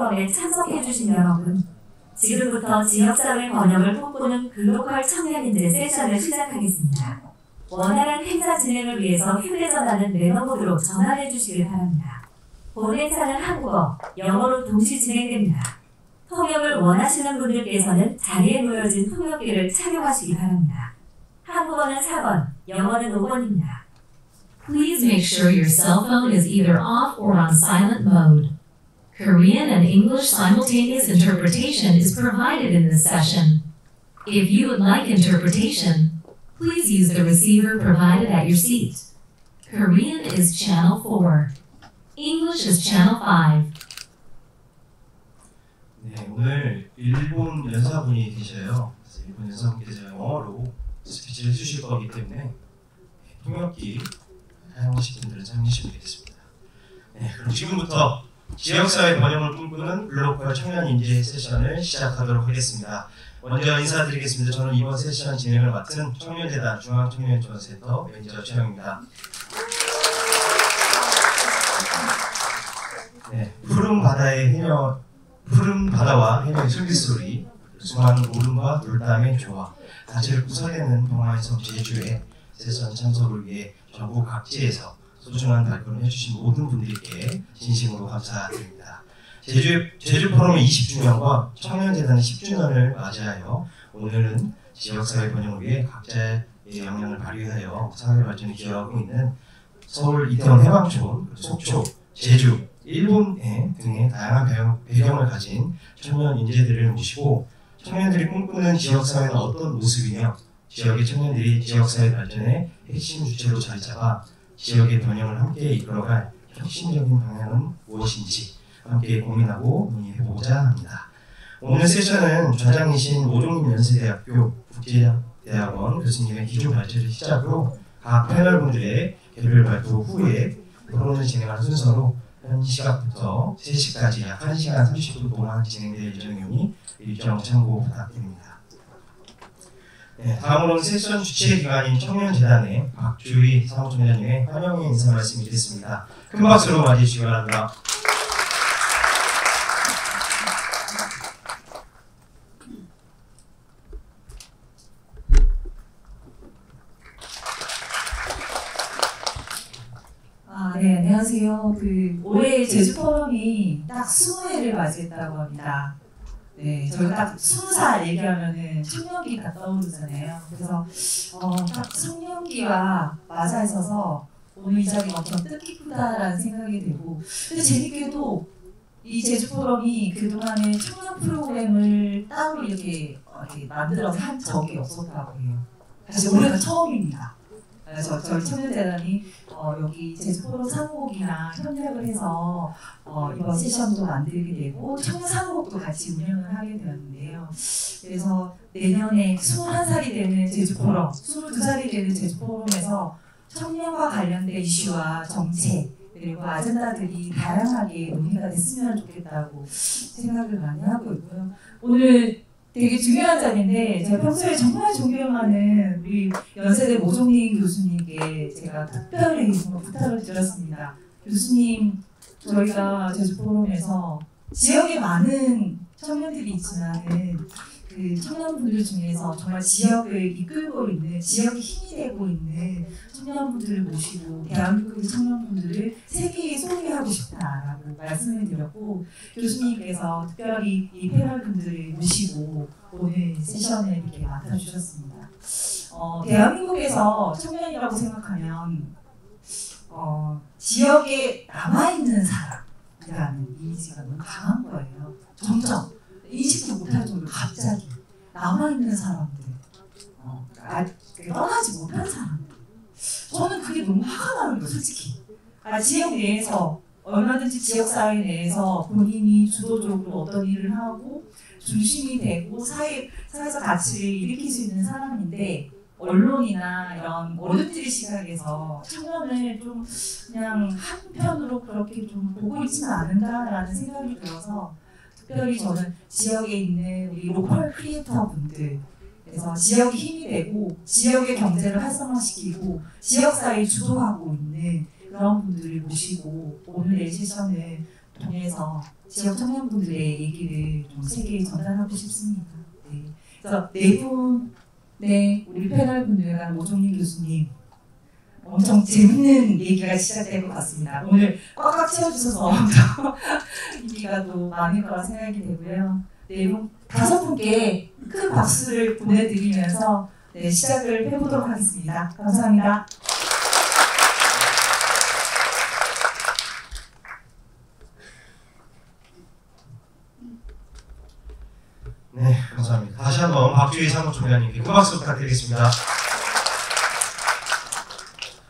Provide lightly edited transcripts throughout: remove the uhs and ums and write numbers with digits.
포럼에 참석해주신 여러분, 지금부터 지역사회 번영을 꿈꾸는 글로컬 청년인재 세션을 시작하겠습니다. 원활한 행사 진행을 위해서 휴대전화는 매너모드로 전환해 주시길 바랍니다. 본 행사는 한국어, 영어로 동시 진행됩니다. 통역을 원하시는 분들께서는 자리에 놓여진 통역기를 착용하시기 바랍니다. 한국어는 4번, 영어는 5번입니다. Please make sure your cell phone is either off or on silent mode. Korean and English simultaneous interpretation is provided in this session. If you would like interpretation, please use the receiver provided at your seat. Korean is channel 4. English is channel 5. 네, 오늘 일본 연사분이 계셔요. 일본 연사분께서 영어로 스피치를 해주실 거기 때문에 통역기 사용하실 분들은 참여하시면 되겠습니다. 네, 그럼 지금부터 지역사회 번영을 꿈꾸는 글로컬 청년인재 세션을 시작하도록 하겠습니다. 먼저 인사드리겠습니다. 저는 이번 세션 진행을 맡은 청년재단 중앙청년지원센터 매니저 최영입니다. 네, 푸른 바다와 해녀의 솔깃소리, 수많은 오름과 물담의 조화, 다채를 구성하는 동화의 섬 제주의 세션 참석을 위해 전국 각지에서 소중한 발걸음 해주신 모든 분들께 진심으로 감사드립니다. 제주 포럼의 20주년과 청년재단의 10주년을 맞이하여 오늘은 지역사회 번영을 위해 각자의 역량을 발휘하여 사회 발전에 기여하고 있는 서울 이태원 해방촌, 속초, 제주, 일본 등의 다양한 배경을 가진 청년 인재들을 모시고 청년들이 꿈꾸는 지역사회는 어떤 모습이며 지역의 청년들이 지역사회 발전의 핵심 주체로 자리 잡아 지역의 번영을 함께 이끌어갈 혁신적인 방향은 무엇인지 함께 고민하고 논의해보고자 합니다. 오늘 세션은 좌장이신 오종림 연세대학교 국제대학원 교수님의 기조 발제를 시작으로 각 패널분들의 개별 발표 후에 토론을 진행하는 순서로 현 시각부터 3시까지 약 1시간 30분 동안 진행될 예정이오니 일정 참고 부탁드립니다. 네, 다음으로는 세션 주최 기관인 청년재단의 박주희 사무총장님의 환영의 인사 말씀드리겠습니다. 큰 박수로 맞이해 주시기 바랍니다. 네, 안녕하세요. 올해 제주 포럼이 딱 20회를 맞이했다고 합니다. 네, 저희가 딱 20살 얘기하면은 청년기가 떠오르잖아요. 그래서 딱 청년기와 맞아 있어서 오늘 이 자리가 엄청 뜻깊다라는 생각이 되고, 근데 재밌게도 이 제주 포럼이 그동안에 청년 프로그램을 따로 이렇게 만들어서 한 적이 없었다고 해요. 사실 올해가 처음입니다. 그래서 저희 청년재단이 여기 제주 포럼 사무국이랑 협력을 해서 이번 세션도 만들게 되고 청년 사무국도 같이 운영을 하게 되었는데요. 그래서 내년에 21살이 되는 제주 포럼, 22살이 되는 제주 포럼에서 청년과 관련된 이슈와 정책 그리고 아젠다들이 다양하게 논의가 됐으면 좋겠다고 생각을 많이 하고 있고요. 오늘 되게 중요한 자리인데 제가 평소에 정말 존경하는 우리 연세대 오종림 교수님께 제가 특별히 부탁을 드렸습니다. 교수님, 저희가 제주 포럼에서 지역에 많은 청년들이 있지만은 그 청년분들 중에서 정말 지역을 이끌고 있는, 지역에 힘이 되고 있는 청년분들을 모시고 대한민국의 청년분들을 세계에 소개하고 싶다라고 말씀을 드렸고, 교수님께서 특별히 이 패널분들을 모시고 오늘 세션을 이렇게 맡아주셨습니다. 대한민국에서 청년이라고 생각하면 지역에 남아있는 사람이라는 이미지가 너무 강한 거예요. 점점 인식도 못할 정도로 갑자기 남아있는 사람들, 떠나지 못한 사람들. 저는 그게 너무 화가 나는 거예요, 솔직히. 지역 내에서 얼마든지 지역사회 내에서 본인이 주도적으로 어떤 일을 하고 중심이 되고 사회에서 가치를 일으킬 수 있는 사람인데 언론이나 이런 어른들의 시각에서 청년을 좀 그냥 한편으로 그렇게 좀 보고 있지는 않은가라는 생각이 들어서 특별히 저는 지역에 있는 우리 로컬 크리에이터 분들, 그래서 지역이 힘이 되고 지역의 경제를 활성화시키고 지역사회를 주도하고 있는 그런 분들을 모시고 오늘의 세션을 통해서 지역 청년분들의 얘기를 좀 세계에 전달하고 싶습니다. 네. 그래서 네 분의 우리 패널 분들과 오종민 교수님 엄청 재밌는 얘기가 시작될 것 같습니다. 오늘 꽉꽉 채워주셔서 인기가 또 많을 거라 생각이 되고요. 네 분, 5분께 큰 박수를 보내드리면서 네, 시작을 해보도록 하겠습니다. 감사합니다. 네, 감사합니다. 다시 한번 박주희 사무총장님께 큰 박수 부탁드리겠습니다.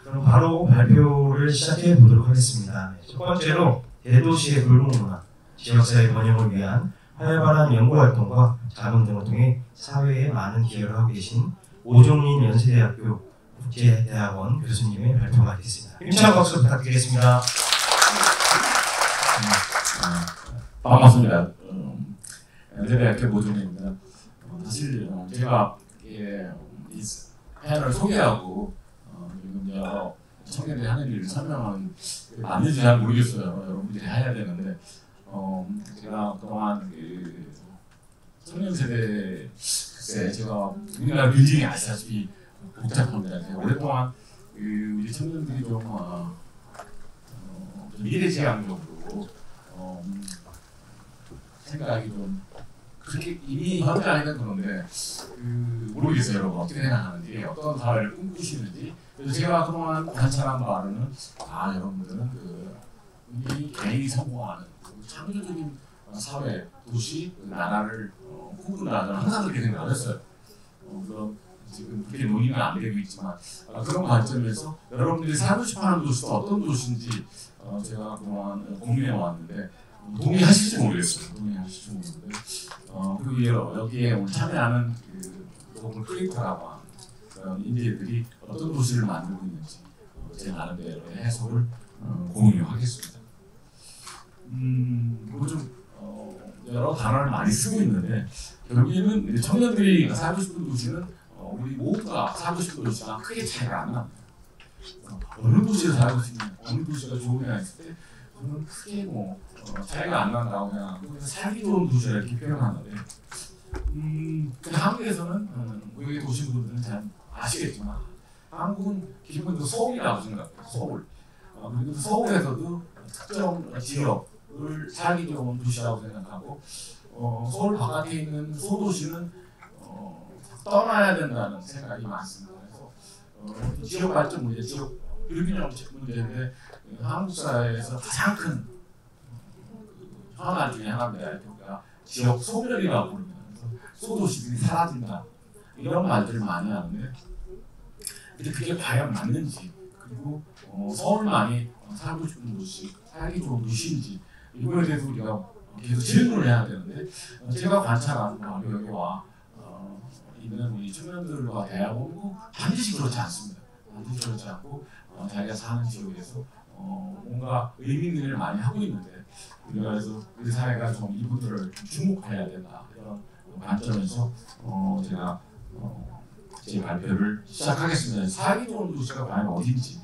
그럼 바로 발표를 시작해 보도록 하겠습니다. 네, 첫 번째로 대도시의 골목문화, 지역사회 번영을 위한 활발한 연구활동과 자문 등을 통해 사회에 많은 기여를 하고 계신 오종민 연세대학교 국제대학원 교수님의 발표가 있겠습니다. 힘찬 박수 부탁드리겠습니다. 반갑습니다. 연세대학교 오종민입니다. 사실 제가 이 패널을 소개하고 지금 여러 청년들이 하는 일을 설명은 맞는지 잘 모르겠어요. 여러분들이 해야 되는데 제가 그동안 그 청년 세대 글쎄 제가 우리나라 빌딩이 아시다시피 복잡합니다. 제가 오랫동안 우리 청년들이 좀 미래지향적으로 생각이 좀 그렇게 이미 현장에는 그런데 모르겠어요. 여러분 어떻게 생각하는지 어떤 사회를 꿈꾸시는지. 그래서 제가 그동안 관찰한 바로는 여러분들은 이 개인이 성공하는 창조적인 사회, 도시, 나라를 꿈꾼다. 저는 항상 그렇게 생각을 했어요. 물론 지금 그렇게 논의는 안 되고 있지만 그런 관점에서 여러분들이 살고 싶어하는 도시가 어떤 도시인지 제가 그동안 고민해 왔는데 동의하실지 모르겠어요. 동의하실지 모르겠는데 그리고 여기에 오늘 참여하는 로컬 크리에이터라고 하는 그런 인재들이 어떤 도시를 만들고 있는지 제 나름대로의 해석을 공유하겠습니다. 그리고 좀 여러 단어를 많이 쓰고 있는데 결국에는 청년들이 살고 싶은 도시는 우리 모두가 살고 싶은 도시랑 크게 차이가 안 납니다. 어느 도시에 살고 싶냐, 어느 도시가 좋으냐 했을 때 저는 크게 차이가 안 난다고 생각하고 살기 좋은 도시를 이렇게 표현하는데 한국에서는 외국에 오신 분들은 잘 아시겠지만 한국은 기본적으로 서울이라고 생각해요. 서울. 그리고 서울에서도 특정 지역을 살기 좋은 도시라고 생각하고 서울 바깥에 있는 소도시는 떠나야 된다는 생각이 많습니다. 그래서 지역 발전 문제, 지역 불균형 문제인데 한국 사회에서 가장 큰 현안 중에 하나입니다. 그러니까 지역 소멸이라고 부릅니다. 소도시들이 사라진다. 이런 말들을 많이 하는데 근데 그게 과연 맞는지 그리고 서울만이 살고 싶은 도시, 살기 좋은 도시인지 이거에 대해서 우리가 계속 질문을 해야 되는데 제가 관찰한 여기 와 있는 우리 청년들과 대화해보고 반드시 그렇지 않습니다. 반드시 그렇지 않고 자기가 사는 지역에서 뭔가 의미 있는 일을 많이 하고 있는데 우리가 그래서 우리 사회가 좀 이분들을 주목해야 된다 이런 관점에서 제가 제 발표를 시작하겠습니다. 살기 좋은 도시가 과연 어딘지.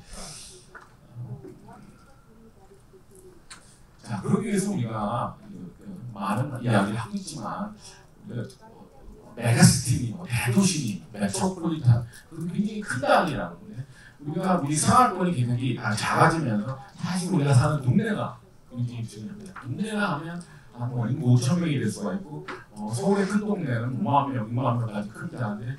자, 그러기 위해서 우리가 많은 이야기를 하고 있지만 메가시티, 대도시, 메트로폴리탄 그건 굉장히 큰 단위라는 건데 우리 생활권이 굉장히 작아지면서 사실 우리가 사는 동네가 굉장히 중요합니다. 동네가 하면 인구 5천 명이 될 수가 있고 서울의 큰 동네는 5만 명, 6만 명까지 크게 하는데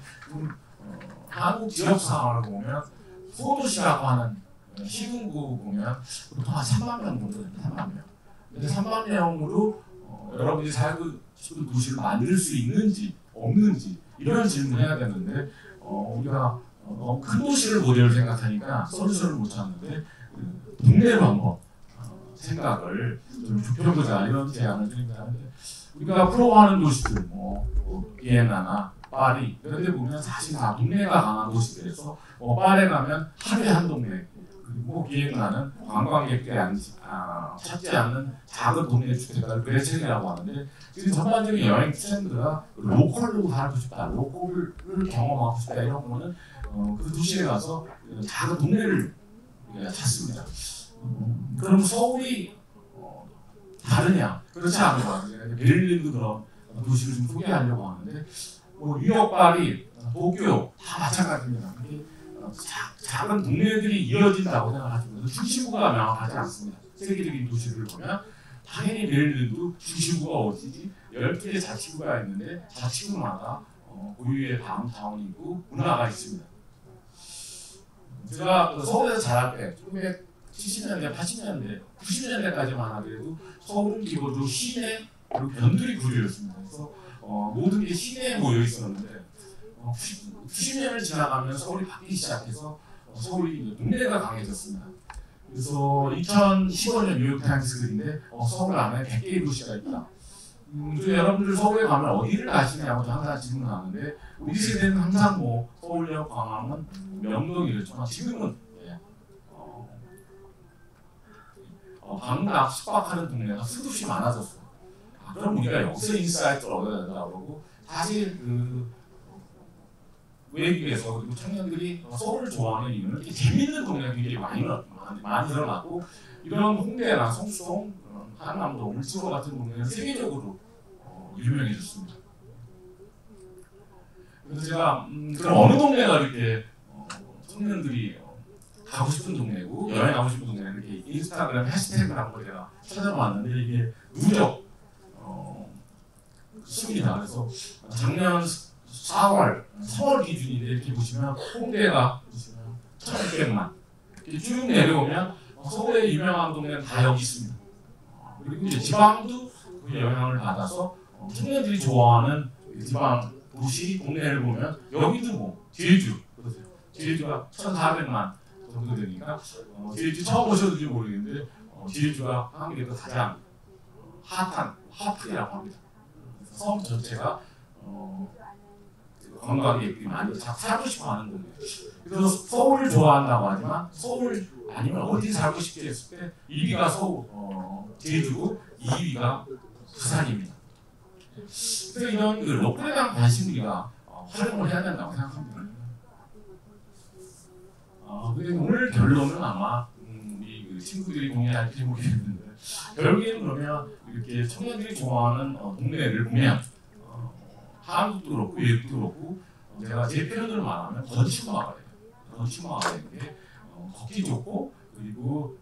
한국 지역 상황을 보면 소도시라고 하는 시군구 보면 보통 한 3만 명 정도 됩니다. 3만 명. 근데 3만 명으로 여러분이 살고 싶은 도시를 만들 수 있는지 없는지 이런 질문을 해야 되는데 우리가 너무 큰 도시를 모델을 생각하니까 솔루션을 못 찾는데 동네로 한번 생각을 좀 좁혀보자 이런 제안을 드립니다. 우리가 부러워하는 도시들 비엔나나 파리 이런 데 보면 사실 다 동네가 강한 도시들에서 파리에 가면 하루에 한 동네 그리고 비엔나는 관광객들이 찾지 않는 작은 동네 주택가를 그레첼이라고 하는데 지금 전반적인 여행 트렌드가 로컬로 살고 싶다, 로컬을 경험하고 싶다 이런 거는 그 도시에 가서 작은 동네를 우리가 찾습니다. 그럼 서울이 다르냐? 그렇지 않은 것 같아요. 베를린도 그런 도시를 좀 소개하려고 하는데 뭐 뉴욕, 파리, 도쿄 다 마찬가지입니다. 이게 작은 동네들이 이어진다고 생각하시면서 중심부가 명확하지 않습니다. 세계적인 도시를 보면 당연히 베를린도 중심부가 어디지? 12개 자치구가 있는데 자치구마다 고유의 다운타운이 있고 문화가 있습니다. 제가 서울에서 자랄 때 1970년대, 80년대, 90년대까지만 하더라도 서울은 기본적으로 시내 그리고 변두리 구조였습니다. 그래서 모든 게 시내에 모여 있었는데 90년을 지나가면 서울이 바뀌기 시작해서 서울이 동네가 강해졌습니다. 그래서 2015년 뉴욕타임스 글인데 서울 안에 100개의 도시가 있다. 여러분들 서울에 가면 어디를 가시냐고 항상 질문하는데 우리 세대는 항상 뭐 서울역, 광화문, 명동 이랬지만 지금은 방학, 숙박하는 동네가 수도시 많아졌어요. 그럼 우리가 여기서 인사이트를 얻어야 된다고 그러고 사실 외국에서 그리고 청년들이 서울을 좋아하는 이유는 재밌는 동네가 굉장히 많이 늘어났고 이런 홍대나 성수동, 한남동, 을지로 같은 동네는 세계적으로 유명해졌습니다. 그래서 제가 그럼 어느 동네가 이렇게 청년들이 가고 싶은 동네고 여행하고 싶은 동네 이렇게 인스타그램 해시태그를 한번 제가 찾아봤는데 이게 누적 수입니다. 그래서 작년 4월, 3월 기준인데 이렇게 보시면 홍대가 보시면 1,600만 이렇게 쭉 내려오면 서울의 유명한 동네는 다 여기 있습니다. 그리고 이제 지방도 그 영향을 받아서 청년들이 좋아하는 지방 도시 동네를 보면 여기도 뭐 제주 그러세요. 제주가 1,400만 정도 되니까 제주 처음 오셔도지 모르겠는데 제주가 한국에서 가장 핫한 핫플이라고 합니다. 섬 전체가 관광객들이 많이 살고 싶어하는 동네. 그래서 서울을 좋아한다고 하지만 서울 아니면 어디 살고 싶게 했을 때 1위가 서울, 제주고 2위가 부산입니다. 그래서 이런 로컬에 대한 관심 우리가 활용을 해야 된다고 생각합니다. 근데 오늘 결론은 아마 우리 그 친구들이 동의할지 모르겠는데 결국에는 그러면 이렇게 청년들이 좋아하는 동네를 보면 한국도 그렇고 외국도 그렇고 제가 제 표현으로 말하면 건축마을이에요. 건축마을이 되는 게 걷기 좋고 그리고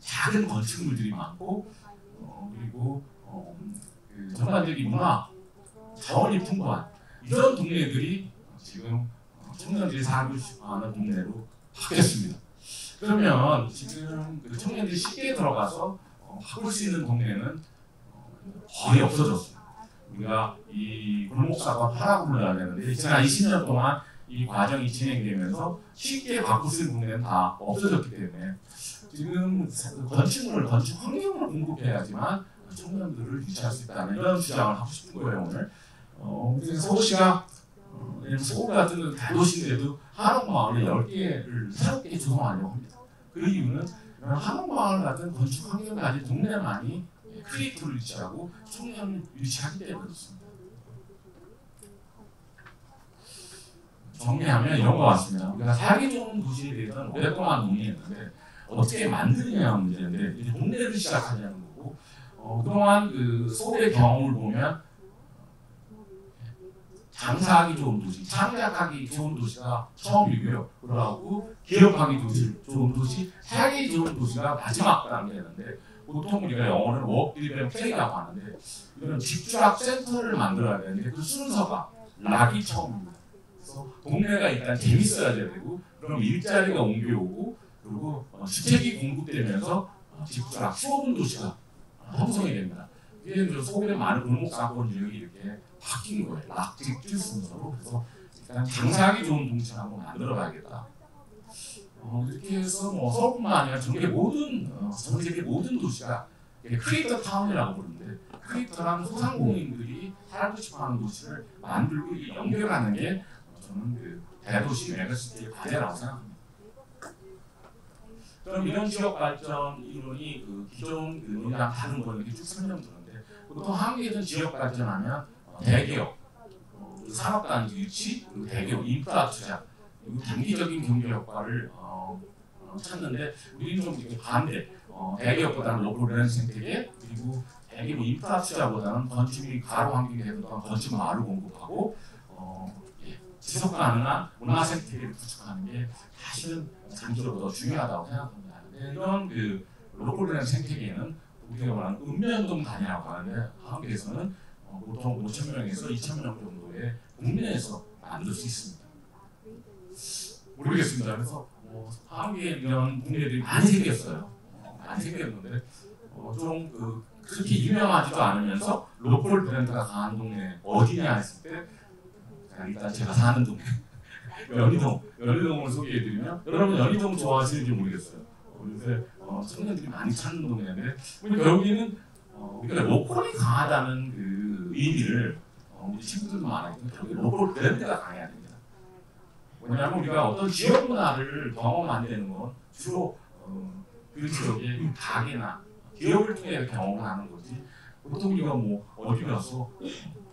작은 건축물들이 많고 그리고 그 전반적인 문화 자원이 풍부한 이런 동네들이 지금 청년들이 살고 싶어하는 동네로 바뀌었습니다. 그러면 지금 그 청년들이 쉽게 들어가서 바꿀 수 있는 동네는 거의 없어졌습니다. 우리가 이 골목사건 하라고 불러야 되는데 지난 20년 동안 이 과정이 진행되면서 쉽게 바꿀 수 있는 동네는 다 없어졌기 때문에 지금 건축물, 건축 환경을 공급해야지만 청년들을 유치할 수 있다는 이런 주장을 하고 싶은 거예요 오늘. 서울시가 서울 같은 대도시인데도 한옥마을을 10개를 새롭게 조성하려고 합니다. 그 이유는 한옥마을 같은 건축 환경을 가진 동네만이 크리에이터를 유치하고 청년을 유치하기 때문에 그렇습니다. 정리하면 이런 것 같습니다. 우리가 살기 좋은 도시에 대해서는 오랫동안 논의했는데 어떻게 만드느냐가 문제인데 이제 동네를 시작하자는 거고 그동안 그 서울의 경험을 보면 장사하기 좋은 도시, 창작하기 좋은 도시가 처음이고요. 그러고 기업하기 좋은 도시, 살기 좋은 도시가 마지막 단계였는데 보통 우리가 영어를 워크드리븐 플레이라고 하는데 이런 집주락 센터를 만들어야 되는데 그 순서가 락이 처음입니다. 그래서 동네가 일단 재밌어야 되고 그럼 일자리가 옮겨오고 그리고 주택이 공급되면서 집주락 수업은 도시가 형성이 됩니다. 이게 서울의 많은 골목 사건 지역이 이렇게 바뀐 거예요. 락집주 순서로. 그래서 일단 장사하기 좋은 동시에 한번 만들어봐야겠다. 이렇게 해서 뭐 서울뿐만 아니라 전 세계 모든 도시가 크리에이터 타운이라고 부르는데 크리에이터란 소상공인들이 살고 싶어하는 도시를 만들고 연결하는 게 저는 그 대도시 메가시티의 과제라고 생각합니다. 그럼 이런 지역 발전 이론이 그 기존 논의랑 다른 걸 이렇게 쭉 설명드렸는데 보통 한국에서는 지역 발전하면 대기업, 산업단지 유치, 그리고 대기업 인프라 투자, 그리고 단기적인 경제 효과를 찾는데 우리는 좀 이렇게 반대, 대기업보다는 로컬 브랜드 생태계, 그리고 대기 뭐 인프라 투자보다는 건축이 가로 환경이 되는 동안 건축 마을을 공급하고 지속 가능한 문화 생태계를 구축하는 게 사실은 장기적으로 더 중요하다고 생각합니다. 이런 그 로컬 브랜드 생태계는 우리가 말하는 읍면동 단위라고 하는데 한국에서는 보통 5,000명에서 2,000명 정도의 국내에서 만들 수 있습니다. 모르겠습니다. 그래서 한국에 이런 국내들이 많이 생겼어요. 많이 생겼는데 좀 그렇게 유명하지도 않으면서 로컬 브랜드가 강한 동네 어디냐 했을 때 일단 제가 사는 동네 연희동을 소개해드리면 여러분 연희동 좋아하시는지 모르겠어요. 요새 청년들이 많이 찾는 동네인데 결국에는 우리가 로컬이 강하다는 그 의미를 우리 친구들도 많아요. 결국에 로컬 브랜드가 강해야 됩니다. 왜냐하면 우리가 어떤 지역 문화를 경험하는 건 주로 그 지역의 가게나 기업을 통해 경험을 하는 거지. 보통 우리가 뭐 어디 가서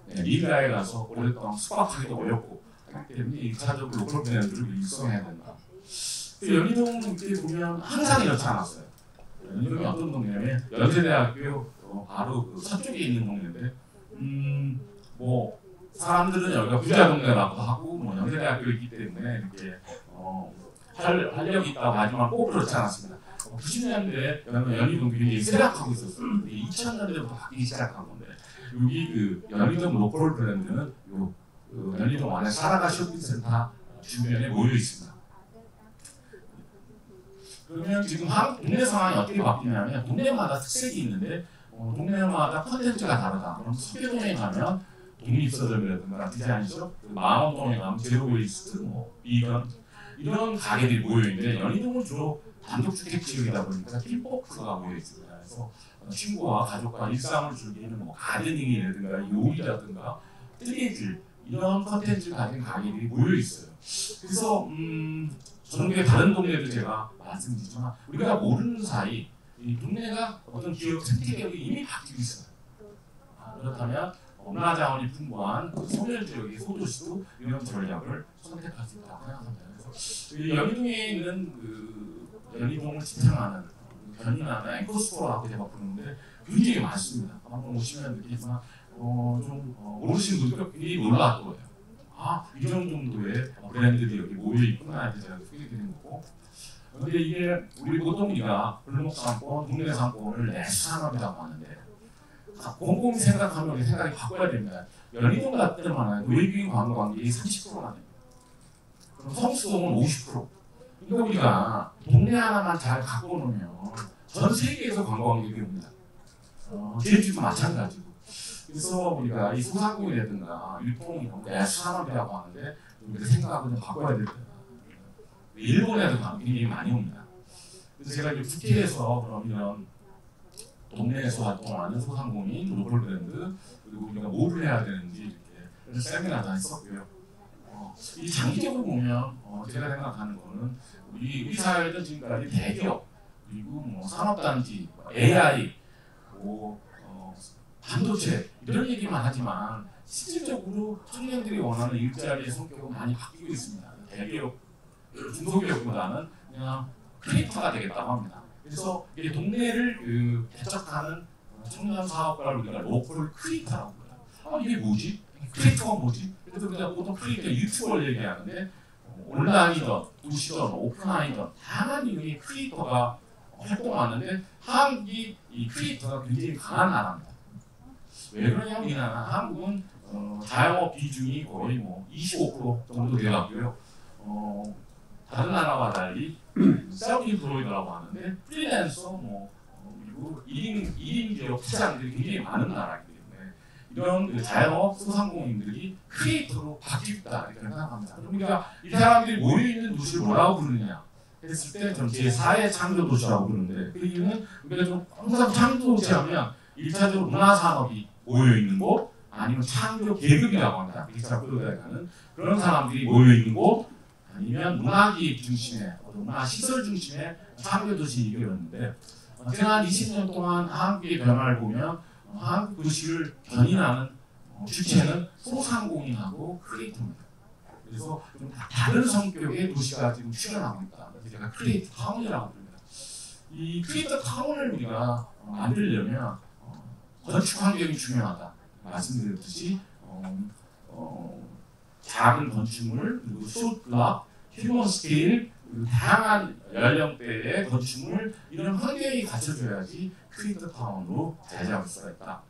리가에 가서 오랫동안 숙박하기도 어렵고 하기 때문에 1차적으로 로컬 브랜드를 육성해야 된다. 연희동 이렇게 보면 항상 이렇지 않았어요. 연희동이 어떤 동네냐면 연세대학교 바로 그 서쪽에 있는 동네인데 뭐 사람들은 여기가 부자 동네라고도 하고 뭐 연세대학교 있기 때문에 이렇게 활력이 있다고 하지만 꼭 그렇지 않았습니다. 90년대에 연희동 굉장히 쇠락하고 있었어요. 2000년대부터 바뀌기 시작한 건데 여기 그 연희동 로컬 브랜드는 연희동 안에 사라가 쇼핑센터 주변에 모여 있습니다. 그러면 지금 한국 동네 상황이 어떻게 바뀌냐면 동네마다 특색이 있는데 동네마다 컨텐츠가 다르다. 그럼 서계동에 가면 독립서점이라든가 디자인숍, 망원동에 가면 제로웨이스트, 뭐 비건 이런 가게들이 모여 있는데 연희동은 주로 단독주택 지역이다 보니까 팀워크가 모여 있습니다. 그래서 친구와 가족과 일상을 즐기는 뭐 가드닝이라든가 요리라든가 뜨개질 이런 컨텐츠를 가진 가게들이 모여 있어요. 그래서 전국의 다른 동네도 제가 말씀드리지만 우리가 모르는 사이 이 동네가 어떤 기업 생태계가 이미 바뀌고 있어요. 그렇다면 문화자원이 풍부한 소멸 지역의 소도시도 이런 전략을 선택할 수 있다고 생각합니다. 그래서 연희동에 있는 연희동을 지탱하는 견인하는 앵커스토어라고 제가 부르는데 굉장히 많습니다. 한번 오시면 느끼지만 좀 모르시는 분들은 굉장히 놀랄 거예요. 이런 정도의 브랜드들이 여기 모여 있구나 이렇게 제가 소개드리는 거고. 근데 이게 우리 보통 우리가 골목 상권, 동네 상권을 내수 산업이라고 하는데 곰곰이 생각하면 우리 생각이 바꿔야 됩니다. 연희동 같은 데만 외국인 관광객이 30%나 됩니다. 그럼 성수동은 50%. 그러니까 우리가 동네 하나만 잘 갖고 놓으면 전 세계에서 관광객이 옵니다. 제주도 마찬가지고. 그래서 우리가 이 소상공인이라든가 유통 내수 산업이라고 하는데 우리가 생각을 좀 바꿔야 됩니다. 일본에도 굉장히 많이 옵니다. 그래서 제가 이제 국회에서 그러면 동네에서 활동하는 소상공인, 로컬 브랜드 그리고 우리가 뭐를 해야 되는지 이렇게 세미나도 했었고요. 이 장기적으로 보면 제가 생각하는 거는 우리 사회는 지금까지 대기업 그리고 뭐 산업단지, AI, 반도체 이런 얘기만 하지만 실질적으로 청년들이 원하는 일자리의 성격은 많이 바뀌고 있습니다. 대기업, 중소기업보다는 그냥 크리에이터가 되겠다고 합니다. 그래서 이 동네를 개척하는 청년 사업가를 우리가 로컬 크리에이터라고 불러요. 이게 뭐지? 크리에이터가 뭐지? 그래서 우리가 보통 크리에이터 유튜버를 얘기하는데 온라인이든 도시든 오프라인이든 다양한 유형의 크리에이터가 활동하는데 한국이 이 크리에이터가 굉장히 강한 나라입니다. 왜 그러냐면 이 나라 한국은 자영업 비중이 거의 뭐 25% 정도 되었고요. 다른 나라와 달리 셀프-임플로이드라고 하는데 프리랜서 그리고 1인 기업 시장들이 굉장히 많은 나라이기 때문에 이런 자영업 소상공인들이 크리에이터로 바뀌었다 이렇게 생각합니다. 그러니까 이 사람들이 모여있는 도시를 뭐라고 부르느냐 했을 때 좀 제4의 창조 도시라고 부르는데 그 이유는 우리가 좀 항상 창조 도시 하면 1차적으로 문화산업이 모여있는 곳 아니면 창조 계급이라고 합니다. 1차 끌어가야 하는 그런 사람들이 모여있는 곳 아니면 문화기획 중심의 문화시설 중심의 창조도시 얘기였는데 제가 한 20년 동안 한국의 변화를 보면 한국 도시를 견인하는 주체는 소상공인하고 크리에이터입니다. 그래서 좀 다른 성격의 도시가 지금 출현하고 있다. 제가 크리에이터 타운이라고 부릅니다. 이 크리에이터 타운을 우리가 만들려면 건축 환경이 중요하다. 말씀드렸듯이 작은 건축물 그리고 숏블럭, 휴먼 스케일 그리고 다양한 연령대의 건축물 이런 환경이 갖춰져야지 크리에이터 타운으로 자리 잡을 수가 있다.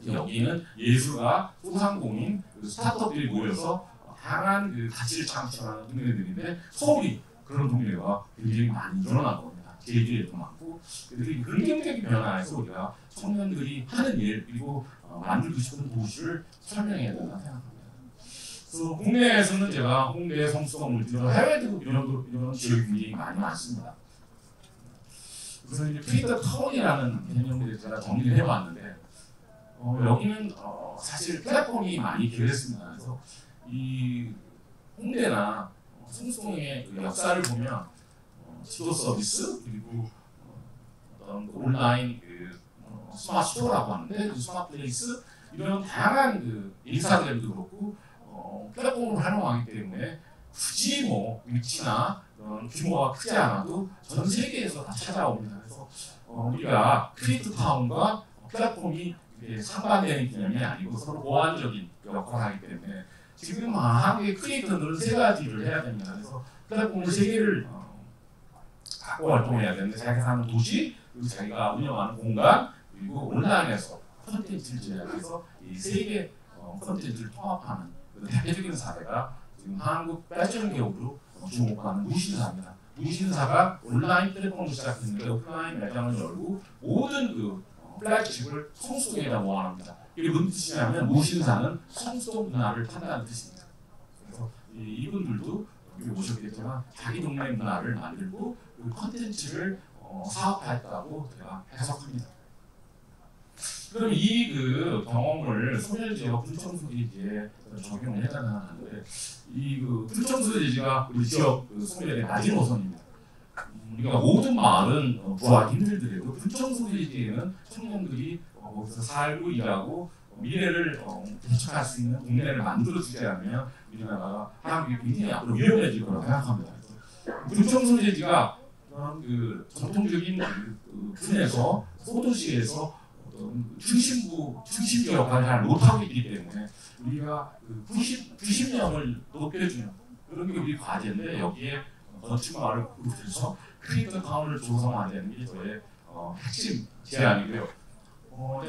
여기는 예술가, 소상공인, 스타트업들이 모여서 다양한 그 가치를 창출하는 동네들인데 서울이 그런 동네가 굉장히 많이 늘어난 겁니다. 제주에도 많고 그래서 이 긍정적인 변화에서 우리가 청년들이 하는 일 그리고 만들고 싶은 도시를 설명해야 된다 생각합니다. 그래서 국내에서는 제가 홍대, 성수동, 물질로 해외도 이런 지역이 굉장히 많이 많습니다. 그래서 이제 크리에이터 타운이라는 개념을 제가 정리를 해봤는데 여기는 사실 플랫폼이 많이 기여했습니다. 그래서 이 홍대나 성수동의 그 역사를 보면 지도 서비스 그리고 어떤 온라인 그 스마트 스토어라고 하는데 그 스마트 플레이스 이런 다양한 그 인스타그램도 그렇고 플랫폼을 활용하기 때문에 굳이 뭐 위치나 규모가 크지 않아도 전 세계에서 다 찾아옵니다. 그래서 우리가 크리에이터 타운과 플랫폼이 상반되는 개념이 아니고 서로 보완적인 역할을 하기 때문에 지금 한국의 크리에이터들은 세 가지를 해야 됩니다. 그래서 플랫폼을 세 개를 갖고 활동해야 되는데 자기가 사는 도시, 그리고 자기가 운영하는 공간, 그리고 온라인에서 콘텐츠를 제작해서 이 세 개 콘텐츠를 통합하는 대표적인 사례가 지금 한국 패션 기업으로 주목하는 무신사입니다. 무신사가 온라인 플랫폼을 시작했는데 오프라인 매장을 열고 모든 그 플래그십을 성수동에다 모아놓습니다. 이게 무슨 뜻이냐면 무신사는 성수동 문화를 판다는 뜻입니다. 그래서 이분들도 여기 오셨겠지만 자기 동네 문화를 만들고 그 컨텐츠를 사업화했다고 제가 해석합니다. 그럼 이 그 경험을 소멸지역 불청소지지에 적용을 했다는 하는데 이 그 불청소지지가 우리 지역 그 소멸의 마지노선입니다. 우리가 모든 마을은 구하기 힘들더라도 불청소지지에는 청년들이 거기서 살고 일하고 미래를 개척할 수 있는 동네를 만들어주지 않으면 우리나라가 한국이 굉장히 앞으로 위험해질 거라고 생각합니다. 불청소지지가 그 전통적인 그 군에서 소도시에서 중심부 역할을 잘 못하고 있기 때문에 우리가 그 90년을 높여주는 그런 게 우리 과제인데 여기에 건축마을을 구분해서 크리에이터 타운을 조성하는 게 저의 핵심 제안이고요.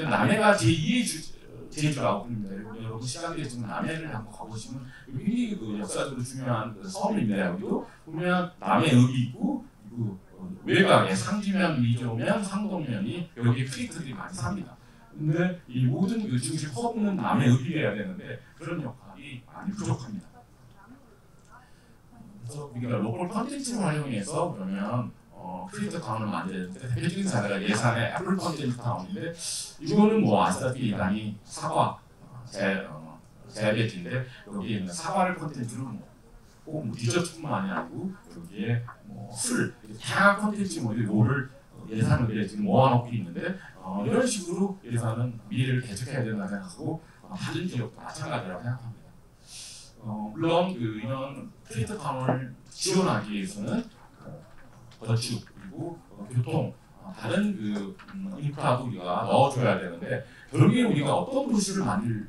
남해가 제2의 제주라고 부릅니다. 여러분 시간이 있으면 남해를 한번 가보시면 굉장히 그 역사적으로 중요한 그 섬입니다. 여기도 보면 남해읍이 있고 외곽에 상지면, 미조면, 상동면이 여기 크리에이터들이 많이 삽니다. 근데 이 모든 그 중심 허브는 남해읍이어야 되는데 그런 역할이 많이 부족합니다. 그래서 우리가 로컬 컨텐츠를 활용해서 그러면 크리에이터 타운을 만드는데 대표적인 사례가 예산의 애플 컨텐츠 타운인데 이거는 뭐 아시다시피 일단이 사과 재배지인데 여기에 있는 사과를 컨텐츠로 꼭 디저트뿐만 아니고 여기에 술 다양한 컨텐츠 모를 예산을 지금 모아놓고 있는데 이런 식으로 예산은 미래를 개척해야 된다 생각하고 다른 지역도 마찬가지라고 생각합니다. 물론 그 이런 크리에이터 타운을 지원하기 위해서는 건축 그리고 교통 다른 그 인프라도 우리가 넣어줘야 되는데 결국에 우리가 어떤 도시를 만들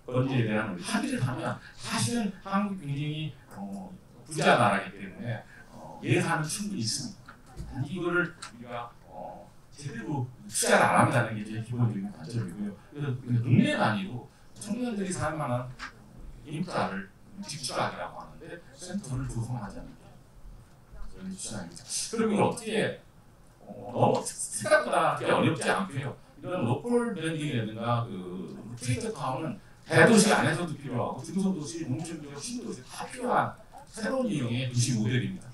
건지에 대한 합의를 하면 사실은 한국이 굉장히 부자 나라이기 때문에 예산은 충분히 있습니다. 이거를 우리가 제대로 투자를 안 한다는 게 제 기본적인 관점이고요. 그래서 동네 단위로 청년들이 살 만한 인프라를 집중하기라고 하는데 센터를 조성하자는 게 저희 주장입니다. 그리고 이걸 어떻게 너무 생각보다 어렵지 않고요. 이런 로컬 브랜딩이라든가 그 크리에이터 타운은 대도시 안에서도 필요하고 중소도시, 농촌지역, 신도시 다 필요한 새로운 유형의 도시 모델입니다.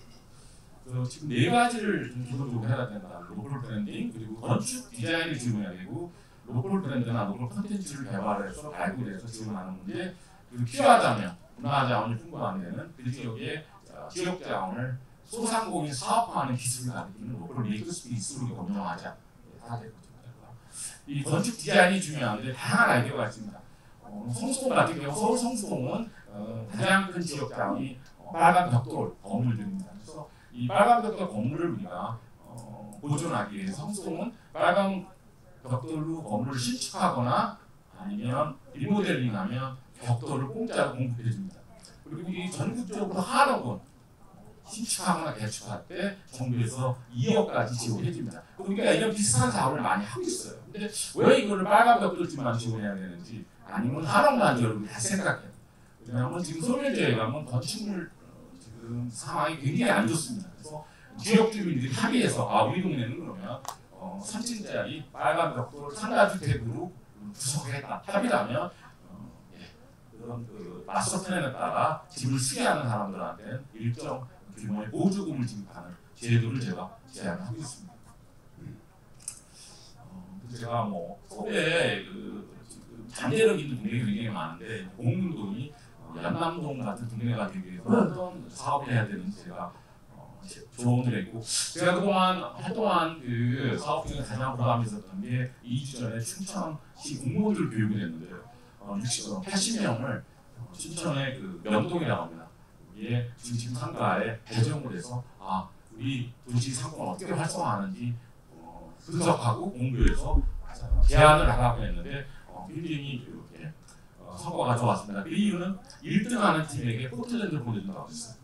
그래서 지금 네 가지를 기본적으로 해야 된다. 로컬 브랜딩 그리고 건축 디자인을 지원해야 되고 로컬 브랜드나 로컬 콘텐츠를 개발해서 발굴해서 지원하는 문제 그리고 필요하다면 문화 자원이 풍부가 안 되는 그 지역의 지역 자원을 소상공인 사업화하는 기술을 가리키는 로컬 메이크스페이스로 운영하자. 이 건축 디자인이 중요한데 다양한 아이디어가 있습니다. 성수동 같은 경우 서울 성수동은 가장 큰 지역 자원이 빨간 벽돌 건물들입니다. 그래서 이 빨간 벽돌 건물을 우리가 보존하기 위해서 성송은 빨간 벽돌로 건물을 신축하거나 아니면 리모델링하면 벽돌을 공짜로 공급해줍니다. 그리고 이 전국적으로 한옥은 신축하거나 개축할 때 정부에서 2억까지 지원해줍니다. 우리가 이런 비슷한 사업을 많이 하고 있어요. 근데 왜 이거를 빨간 벽돌집만 지원해야 되는지 아니면 한옥만 지원을 다시 생각해요. 왜냐하면 지금 소멸지역에 가면 건축물 지금 상황이 굉장히 안 좋습니다. 그래서 지역 주민들이 합의해서 우리 동네는 그러면 3층짜리 빨간 벽돌 상가주택으로 구성하겠다 합의라면 그런 마스터 플랜에 따라 집을 수리하는 사람들한테는 일정 규모의 보조금을 지급하는 제도를 제가 제안하고 있습니다. 제가 뭐 서울에 잠재력 있는 동네가 굉장히 많은데 공릉동이 연남동 같은 동네가 되기 위해서 어떤 사업을 해야 되는지 제가 조언을 했고, 제가 그동안 활동한 그 사업 중에 가장 보람이 있었던 게 2주 전에 춘천시 공무원들 교육을 했는데요. 80명을 춘천의 그 명동이라고 합니다. 여기에 중심 상가에 배정을 해서 우리 도시 상권을 어떻게 활성화하는지 분석하고 공부해서 제안을 하라고 했는데 굉장히 이렇게 성과가 좋았습니다. 그 이유는 1등하는 팀에게 포틀랜드를 보내준다고 했어요.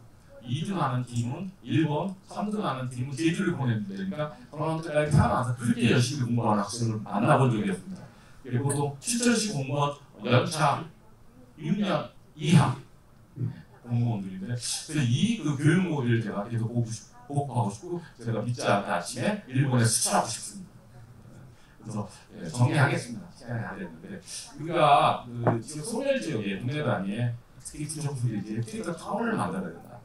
2등하는 팀은 일본, 3등하는 팀은 제주를 보내준다니까 저는 태어나서 그렇게 열심히 공부하는 학생을 만나본 적이 없습니다. 그리고 또 춘천시 공무원 연차 6년 이하 공무원들인데, 그래서 이 교육 모델을 제가 계속 보급하고 싶고, 제가 믿지 않다 아침에 일본에 수출하고 싶습니다. 그래서 정리하겠습니다. 시간이 안 됐는데, 우리가 지금 소멸 지역의 동네 단위에 특히 부정부들이 트리거 타운을 만들어야 된다.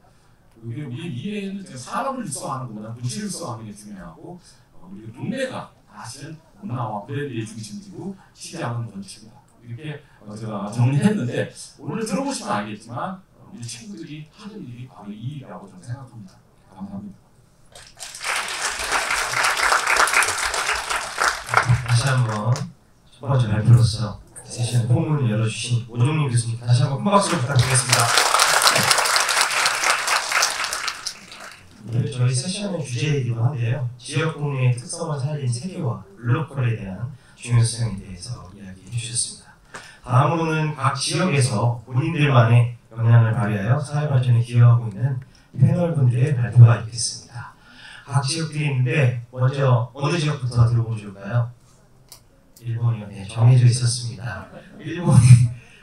우리 미래에는 산업을 육성하는 것보다 도시를 육성하는 게 중요하고, 우리 동네가 사실은 문화와 브랜드의 중심지고 시장은 건축이다. 이렇게 제가 정리했는데, 오늘 들어보시면 알겠지만 우리 친구들이 하는 일이 바로 이 일이라고 저는 생각합니다. 감사합니다. 다시 한번 첫 번째 발표로서 세션 포문을 열어주신 오종림 교수님 다시 한번 큰 박수를 부탁드리겠습니다. 오늘 저희 세션의 주제이기도 한데요. 지역 공유의 특성을 살린 세계화, 글로컬에 대한 중요성에 대해서 이야기해 주셨습니다. 다음으로는 각 지역에서 본인들만의 역량을 발휘하여 사회 발전에 기여하고 있는 패널분들의 발표가 있겠습니다. 각 지역들이 있는데 먼저 어느 지역부터 들어보면 좋을까요? 일본이요. 네, 정해져 있었습니다. 일본이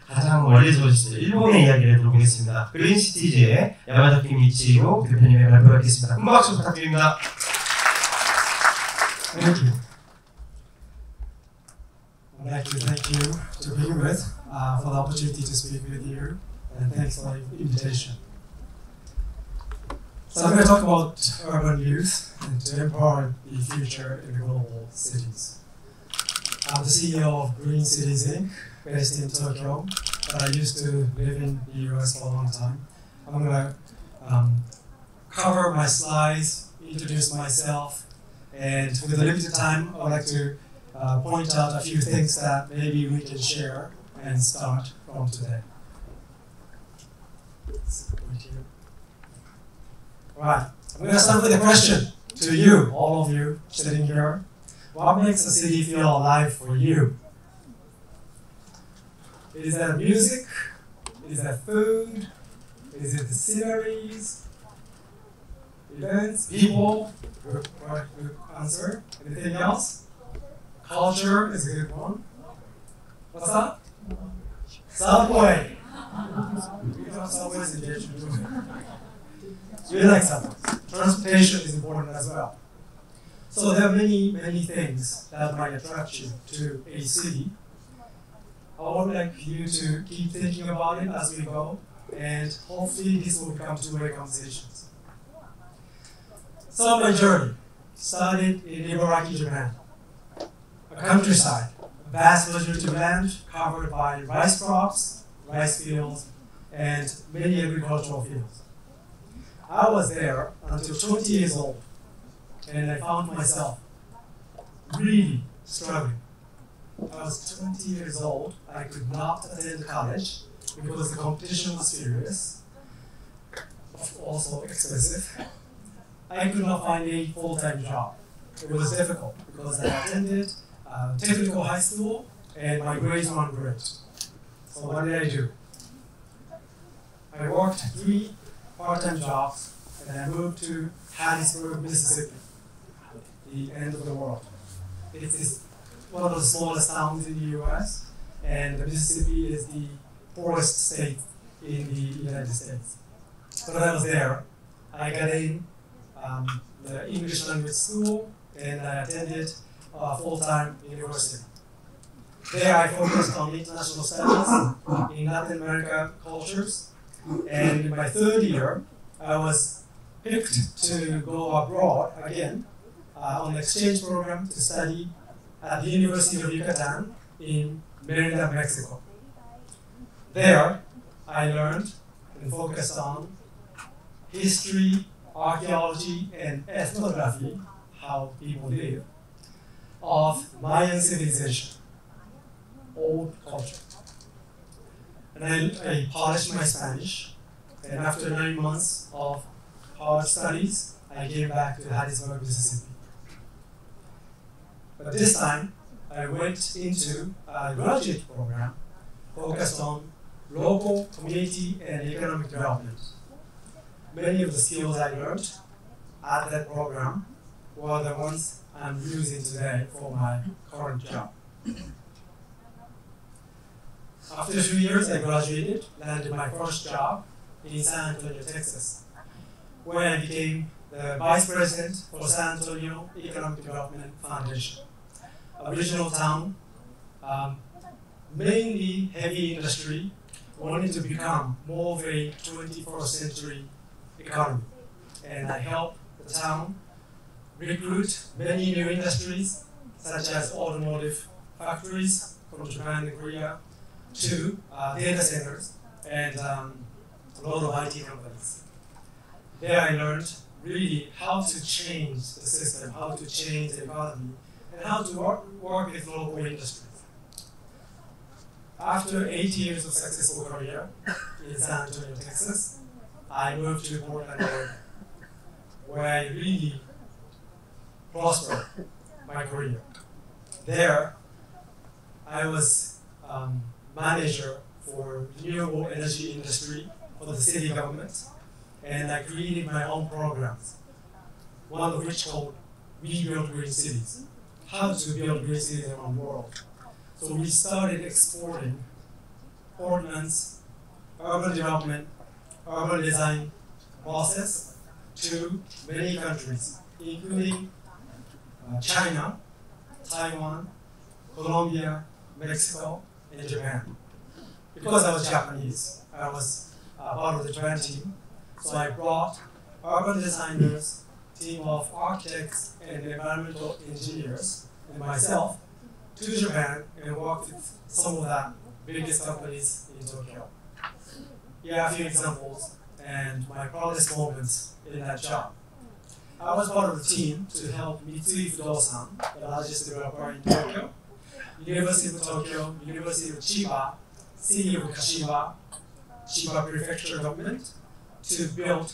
가장 멀리서 오셨어요. 일본의 이야기를 들어보겠습니다. 그린시티즈의 야마자키 미치로 대표님의 발표가 있겠습니다. 큰 박수 부탁드립니다. Thank you. I'd like to thank you to begin with for the opportunity to speak with you, and thanks for the invitation. So I'm going to talk about urban youth and to empower the future in the global cities. I'm the CEO of Green Cities Inc., based in Tokyo, but I used to live in the US for a long time. I'm going to cover my slides, introduce myself, and with a limited time, I would like to point out a few things that maybe we can share and start from today. Right, I'm going to start with a question to you, all of you sitting here. What makes a city feel alive for you? Is that music? Is that food? Is it the sceneries? Events? People? Good answer. Anything else? Culture is a good one. What's that? Subway. We have subways in Jeju. We like subways. Transportation is important as well. So there are many things that might attract you to a city. I would like you to keep thinking about it as we go, and hopefully this will become two-way conversations. So my journey started in Ibaraki, Japan, a countryside, a vast vegetative land covered by rice crops, rice fields, and many agricultural fields. I was there until 20 years old, and I found myself really struggling. I was 20 years old. I could not attend college because the competition was furious, also expensive. I could not find a full-time job. it was difficult because I attended technical high school and my grades weren't great. So what did I do? I worked 3 part-time jobs and I moved to Hattiesburg, Mississippi, the end of the world. It is one of the smallest towns in the US, and Mississippi is the poorest state in the United States. But I was there. I got in the English language school and I attended full-time university. There I focused on international studies in Latin America cultures, and in my 3rd year I was picked to go abroad again on an exchange program to study at the University of Yucatan in Merida, Mexico. There I learned and focused on history, archaeology, and ethnography, how people live, of Mayan civilization, old culture. And I polished my Spanish, and after 9 months of hard studies, I came back to Hattiesburg, Mississippi. But this time, I went into a graduate program focused on local, community, and economic development. Many of the skills I learned at that program were the ones I'm using today for my current job. After 2 years, I graduated, landed my first job in San Antonio, Texas, where I became the Vice President for San Antonio Economic Development Foundation, a regional town, mainly heavy industry, wanted to become more of a 21st century economy. And I helped the town recruit many new industries, such as automotive factories from Japan and Korea, to data centers and a lot of IT companies. There I learned really how to change the system, how to change the economy, and how to work with local industries. After 8 years of successful career in San Antonio, Texas, I moved to Portland, Oregon, where I really prospered my career. There, I was manager for renewable energy industry for the city government, and I created my own programs, one of which called We Build Green Cities, how to build green cities around the world. So we started exporting Portland's urban development, urban design process to many countries, including China, Taiwan, Colombia, Mexico, and Japan. Because I was Japanese, I was part of the Japan team, so I brought urban designers, team of architects and environmental engineers, and myself to Japan and worked with some of the biggest companies in Tokyo. Here are a few examples and my proudest moments in that job. I was part of the team to help Mitsui Fudosan, the largest developer in Tokyo, University of Tokyo, University of Chiba, City of Kashiwa, Chiba Prefecture government, to build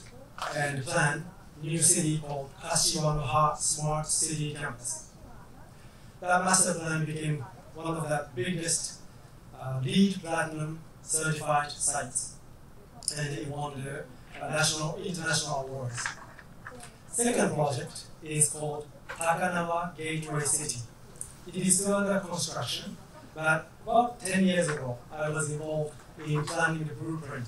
and plan a new city called Kashiwanoha Smart City Campus. That master plan became one of the biggest LEED Platinum certified sites, and it won the international awards. Second project is called Takanawa Gateway City. It is still under construction, but about 10 years ago, I was involved in planning the blueprint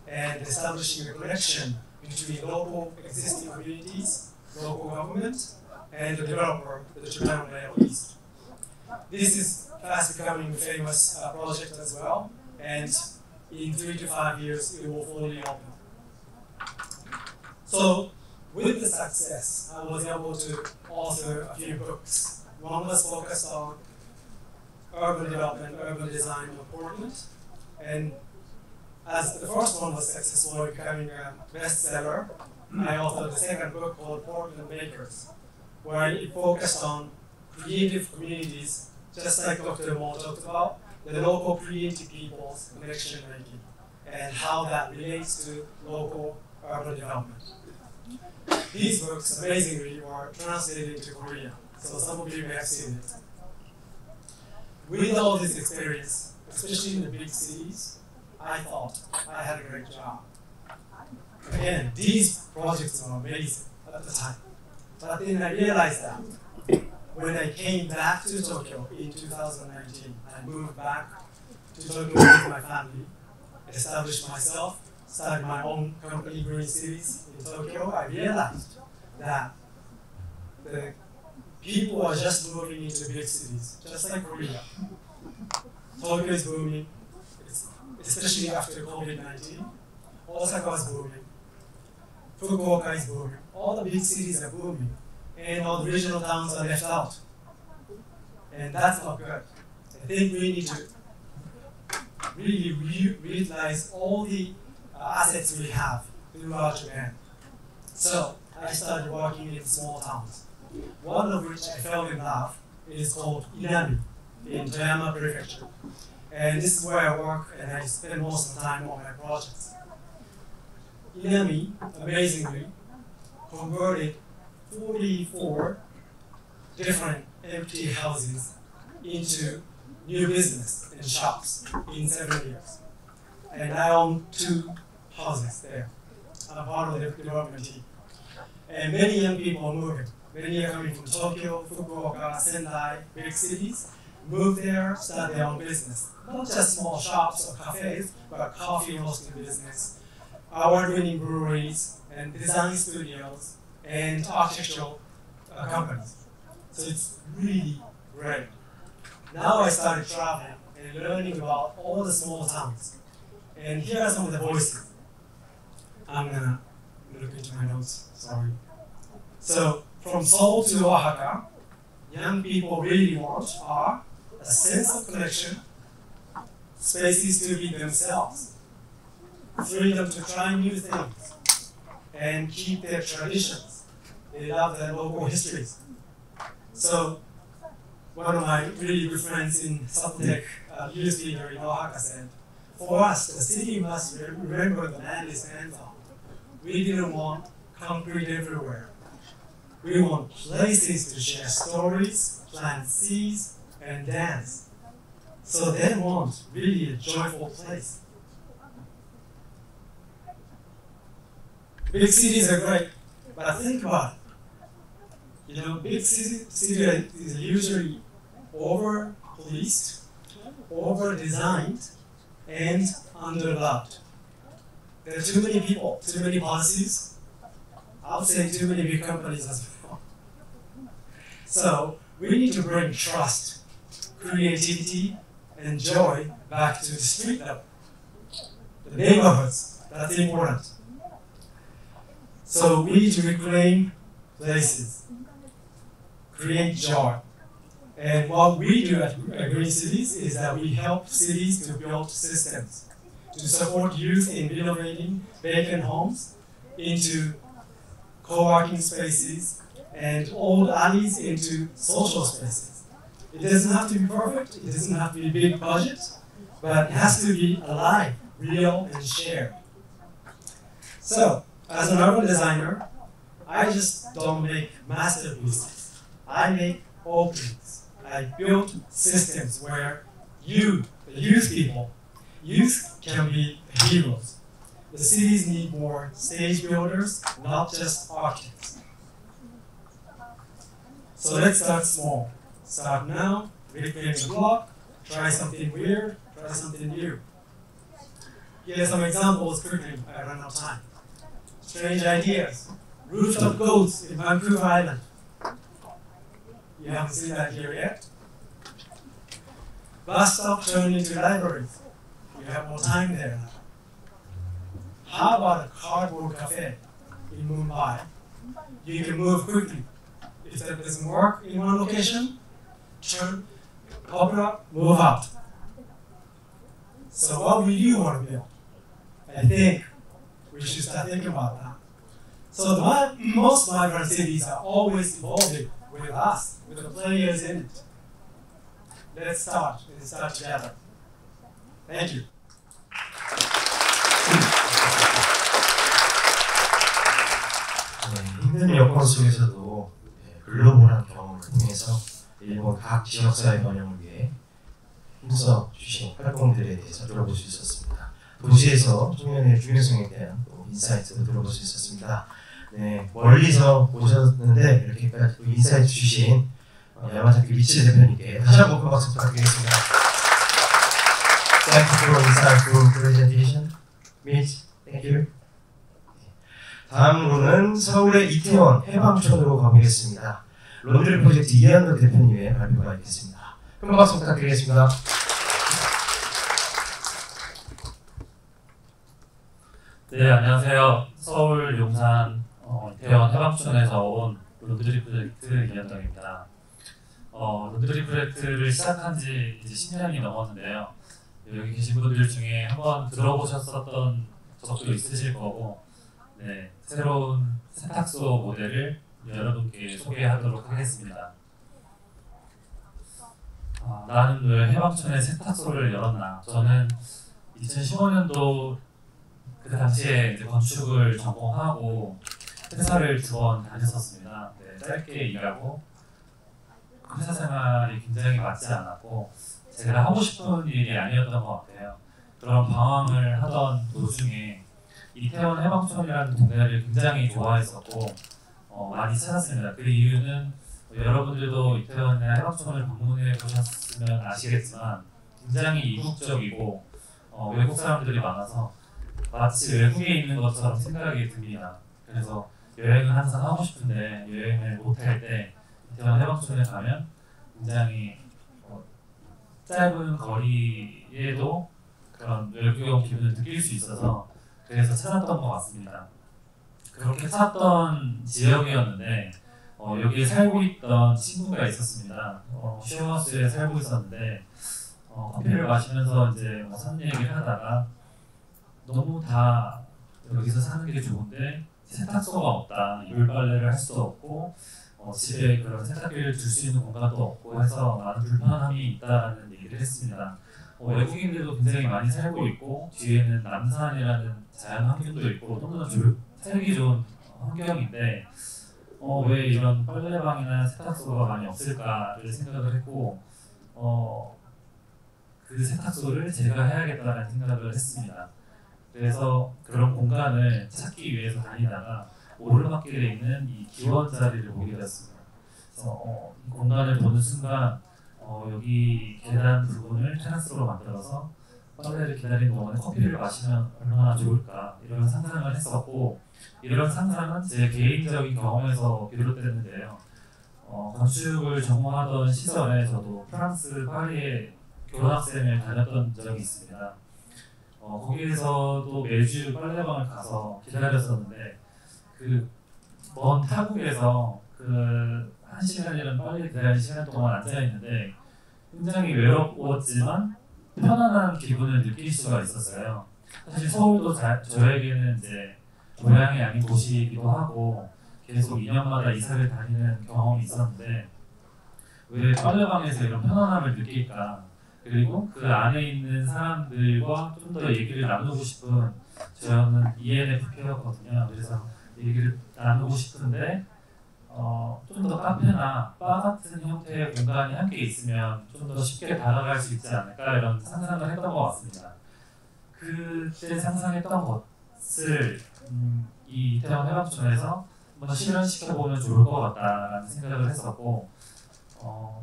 and establishing a connection between local existing communities, local government, and the developer, the Japan Rail East. This is fast becoming a famous project as well, and in 3 to 5 years, it will fully open. So, with the success, I was able to author a few books. One was focused on urban development, urban design of Portland, and as the first one was successful, becoming a bestseller, I authored the second book called Portland Makers, where it focused on creative communities, just like Dr. Mo talked about, the local creative people's connection making, and how that relates to local urban development. These books, amazingly, were translated into Korean. So some of you may have seen it. With all this experience, especially in the big cities, I thought I had a great job. Again, these projects were amazing at the time. But then I realized that when I came back to Tokyo in 2019, I moved back to Tokyo with my family, established myself, started my own company, Green Cities, in Tokyo. I realized that the people are just moving into big cities, just like Korea. Tokyo is booming, especially after COVID-19. Osaka is booming. Fukuoka is booming. All the big cities are booming, and all the regional towns are left out. And that's not good. I think we need to really utilize all the assets we have throughout Japan. So I started working in small towns. One of which I fell in love is called Inami in Toyama Prefecture. And this is where I work and I spend most of the time on my projects. Inami, amazingly, converted 44 different empty houses into new business and shops in 7 years. And I own 2 houses there. I'm part of the development team. And many young people are moving. Many are coming from Tokyo, Fukuoka, Sendai, big cities, move there, start their own business. Not just small shops or cafes, but coffee roasting business, award-winning breweries, and design studios, and architectural companies. So it's really great. Now I started traveling and learning about all the small towns. And here are some of the voices. I'm gonna look into my notes, sorry. So, from Seoul to Oaxaca, young people really want are a sense of connection, spaces to be themselves, freedom to try new things, and keep their traditions. They love their local histories. So, one of my really good friends in Subtech, youth leader in Oaxaca said, for us, the city must remember the land it stands on. We didn't want concrete everywhere. We want places to share stories, plant seeds, and dance. So they want really a joyful place. Big cities are great, but think about it. You know, big city is usually over-policed, over-designed, and underdeveloped. There are too many people, too many policies. I would say too many big companies as well. So we need to bring trust, creativity, and joy back to the street level. The neighborhoods, that's important. So we need to reclaim places, create joy. And what we do at Green Cities is that we help cities to build systems to support youth in renovating vacant homes into co-working spaces and old alleys into social spaces. It doesn't have to be perfect, it doesn't have to be a big budget, but it has to be alive, real, and shared. So, as an urban designer, I just don't make masterpieces. I make openings. I build systems where you, the youth people, youth can be heroes. The cities need more stage builders, not just architects. So let's start small. Start now, reclaim the block, try something weird, try something new. Here are some examples quickly, I run out of time. Strange ideas. Rooftop goats in Vancouver Island. You haven't seen that here yet. Bus stop turned into libraries. You have more time there now. How about a cardboard cafe in Mumbai? You can move quickly. If that doesn't work in one location, turn, open up, move out. So what will you want to build? I think we should start thinking about that. So the most vibrant cities are always evolving with us, with the players in it. Let's start together. Thank you. 힘든 여건 속에서도 글로벌한 경험을 통해서 일본 각 지역사회 번영을 위해 힘써 주신 활동들에 대해서 들어볼 수 있었습니다. 도시에서 청년의 중요성에 대한 또 인사이트도 들어볼 수 있었습니다. 네, 멀리서 오셨는데 이렇게까지 또 인사이트 주신 야마자키 미치 대표님께 다시 한번 큰 박수 부탁드리겠습니다. Thank you for insightful presentation, Mitch. Thank you. 다음으로는 서울의 이태원 해방촌으로 가보겠습니다. 론드리 프로젝트 이한도 대표님의 발표가 있겠습니다. 큰 박수 부탁드리겠습니다. 네, 안녕하세요. 서울 용산 이태원 해방촌에서 온 론드리 프로젝트 이한덕입니다. 론드리 프로젝트를 시작한 지 이제 10년이 넘었는데요. 여기 계신 분들 중에 한번 들어보셨었던 적도 있으실 거고, 네, 새로운 세탁소 모델을 여러분께 소개하도록 하겠습니다. 나는 왜 해방촌에 세탁소를 열었나? 저는 2015년도 그 당시에 이제 건축을 전공하고 회사를 2번 다녔었습니다. 네, 짧게 일하고 회사 생활이 굉장히 맞지 않았고 제가 하고 싶은 일이 아니었던 것 같아요. 그런 방황을 하던 도중에 이태원 해방촌이라는 동네를 굉장히 좋아했었고 많이 찾았습니다. 그 이유는 여러분들도 이태원이나 해방촌을 방문해 보셨으면 아시겠지만 굉장히 이국적이고 외국 사람들이 많아서 마치 외국에 있는 것처럼 생각이 듭니다. 그래서 여행을 항상 하고 싶은데 여행을 못할 때 이태원 해방촌에 가면 굉장히 짧은 거리에도 그런 외국의 기분을 느낄 수 있어서 그래서 찾았던 것 같습니다. 그렇게 찾던 지역이었는데 여기에 살고 있던 친구가 있었습니다. 쉐어하우스에 살고 있었는데 커피를 마시면서 이제 산 얘기를 하다가 너무 다 여기서 사는 게 좋은데 세탁소가 없다, 이불 빨래를 할 수도 없고 집에 그런 세탁기를 둘 수 있는 공간도 없고 해서 많은 불편함이 있다라는 얘기를 했습니다. 외국인들도 굉장히 많이 살고 있고 뒤에는 남산이라는 자연 환경도 있고 너무나 살기 좋은 환경인데 왜 이런 빨래방이나 세탁소가 많이 없을까를 생각을 했고 그 세탁소를 제가 해야겠다는 생각을 했습니다. 그래서 그런 공간을 찾기 위해서 다니다가 오르막길에 있는 이 기원 자리를 보게 되었습니다. 그래서 이 공간을 보는 순간 여기 계단 부분을 테라스로 만들어서 빨래를 기다리는 동안에 커피를 마시면 얼마나 좋을까 이런 상상을 했었고 이런 상상은 제 개인적인 경험에서 비롯됐는데요. 건축을 전공하던 시절에 저도 프랑스 파리에 교환학생을 다녔던 적이 있습니다. 거기에서도 매주 빨래방을 가서 기다렸었는데 그 먼 타국에서 그 1시간이라는 빨래 기다리는 시간 동안 앉아있는데 굉장히 외롭웠지만 편안한 기분을 느낄 수가 있었어요. 사실 서울도 저에게는 이제 고향이 아닌 곳이기도 하고 계속 2년마다 이사를 다니는 경험이 있었는데 왜 빨래방에서 이런 편안함을 느낄까? 그리고 그 안에 있는 사람들과 좀 더 얘기를 나누고 싶은 저는 ENFP였거든요. 그래서 얘기를 나누고 싶은데 좀 더 카페나 바 같은 형태의 공간이 함께 있으면 좀 더 쉽게 다가갈 수 있지 않을까 이런 상상을 했던 것 같습니다. 그때 상상했던 것을 이 이태원 해방촌에서 한번 실현시켜보면 좋을 것 같다라는 생각을 했었고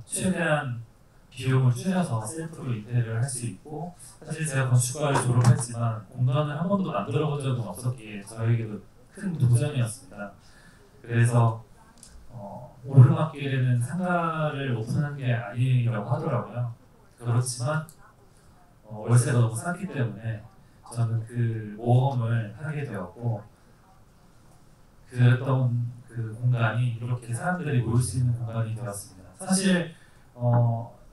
최대한 비용을 줄여서 셀프로 인테리어를 할 수 있고 사실 제가 건축과를 졸업했지만 공간을 한 번도 만들어 본 적은 없었기에 저에게도 큰 도전이었습니다. 그래서 오르막길에는 상가를 오픈한 게 아니라고 하더라고요. 그렇지만 월세가 너무 쌌기 때문에 저는 그 모험을 하게 되었고 그랬던 그 공간이 이렇게 사람들이 모일 수 있는 공간이 되었습니다. 사실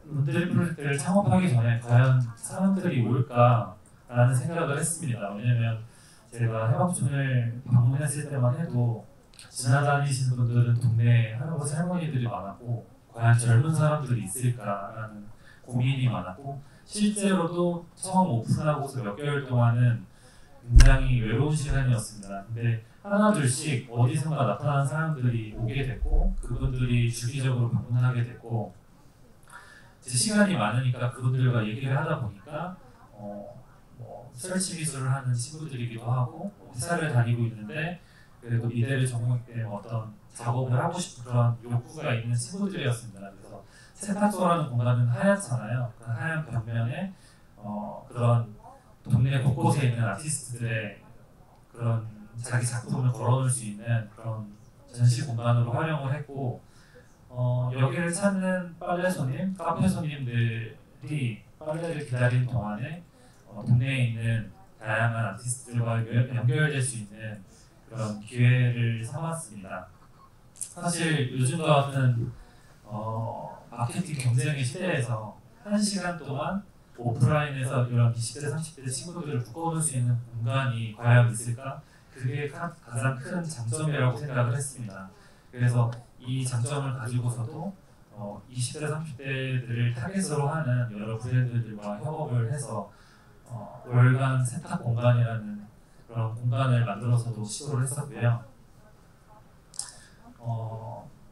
론드리 프로젝트를 창업하기 전에 과연 사람들이 올까라는 생각을 했습니다. 왜냐면 제가 해방촌을 방문했을 때만 해도 지나다니시는 분들은 동네에 할아버지 할머니들이 많았고 과연 젊은 사람들이 있을까라는 고민이 많았고 실제로도 처음 오픈하고서 몇 개월 동안은 굉장히 외로운 시간이었습니다. 근데 하나둘씩 어디선가 나타나는 사람들이 오게 됐고 그분들이 주기적으로 방문하게 됐고 이제 시간이 많으니까 그분들과 얘기를 하다 보니까 뭐 설치 미술을 하는 친구들이기도 하고 회사를 다니고 있는데 그래도 미대를 전공했기 때문에 어떤 작업을 하고 싶은 그런 욕구가 있는 친구들이었습니다. 그래서 세탁소라는 공간은 하얗잖아요. 그 하얀 벽면에 그런 동네 곳곳에 있는 아티스트들의 그런 자기 작품을 걸어놓을 수 있는 그런 전시 공간으로 활용을 했고 여기를 찾는 빨래 손님, 카페 손님들이 빨래를 기다리는 동안에 동네에 있는 다양한 아티스트들과 연결될 수 있는 그런 기회를 삼았습니다. 사실 요즘 같은 마케팅 경쟁의 시대에서 1시간 동안 오프라인에서 이런 20대, 30대 친구들을 묶어놓을 수 있는 공간이 과연 있을까? 그게 가장 큰 장점이라고 생각을 했습니다. 그래서 이 장점을 가지고서도 20대, 30대들을 타겟으로 하는 여러 브랜드들과 협업을 해서 월간 세탁 공간이라는 그런 공간을 만들어서도 시도를 했었고요.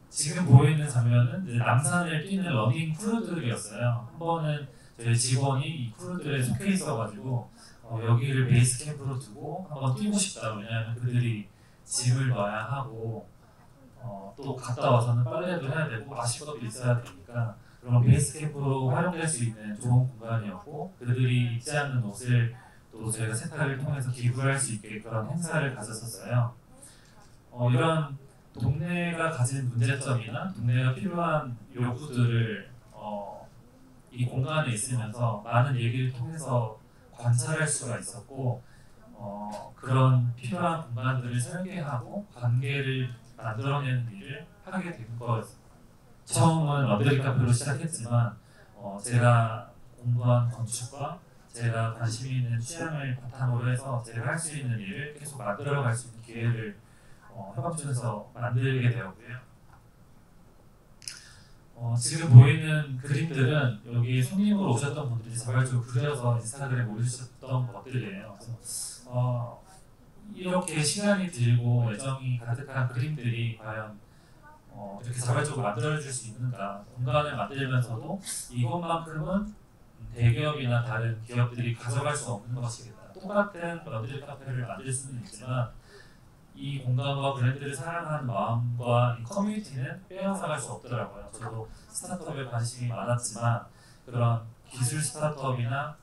지금 보이는 장면은 이제 남산을 뛰는 러닝 크루들이었어요. 한 번은 저희 직원이 이 크루들에 속해 있어가지고 여기를 베이스 캠프로 두고 한번 뛰고 싶다. 왜냐하면 그들이 짐을 놔야 하고 또 갔다 와서는 빨래도 해야 되고 마실 것도 있어야 되니까 그런 베이스 캠프로 활용될 수 있는 좋은 공간이었고 그들이 입지 않는 옷을 또 저희가 세탁을 통해서 기부할 수 있게 그런 행사를 가졌었어요. 이런 동네가 가진 문제점이나 동네가 필요한 요구들을 이 공간에 있으면서 많은 얘기를 통해서 관찰할 수가 있었고 그런 필요한 공간들을 설계하고 관계를 만들어내는 일을 하게 된 거였어요. 처음은 러브리 카페로 시작했지만 제가 공부한 건축과 제가 관심 있는 취향을 바탕으로 해서 제가 할 수 있는 일을 계속 만들어갈 수 있는 기회를 협업촌에서 만들게 되었고요. 지금 보이는 그림들은 여기 손님으로 오셨던 분들이 자발적으로 그려서 인스타그램에 올리셨던 것들이에요. 그래서 이렇게 시간이 들고 애정이 가득한 그림들이 과연 이렇게 자발적으로 만들어줄 수 있는가. 공간을 만들면서도 이것만큼은 대기업이나 다른 기업들이 가져갈 수 없는 것이겠다. 똑같은 러브리 카페를 만들 수는 있지만 이 공간과 브랜드를 사랑하는 마음과 이 커뮤니티는 빼앗아갈 수 없더라고요. 저도 스타트업에 관심이 많았지만 그런 기술 스타트업이나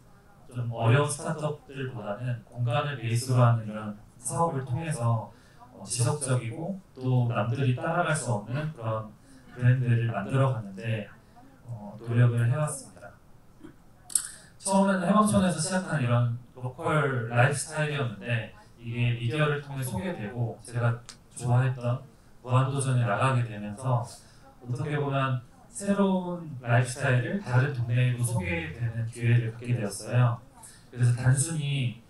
좀 어려운 스타트업들보다는 공간을 베이스로 하는 이런 사업을 통해서 지속적이고 또 남들이 따라갈 수 없는 그런 브랜드를 만들어 가는데 노력을 해왔습니다. 처음에는 해방촌에서 시작한 이런 로컬 라이프 스타일이었는데 이게 미디어를 통해 소개되고 제가 좋아했던 무한도전에 나가게 되면서 어떻게 보면 새로운 라이프 스타일을 다른 동네에도 소개되는 기회를 갖게 되었어요. 그래서 단순히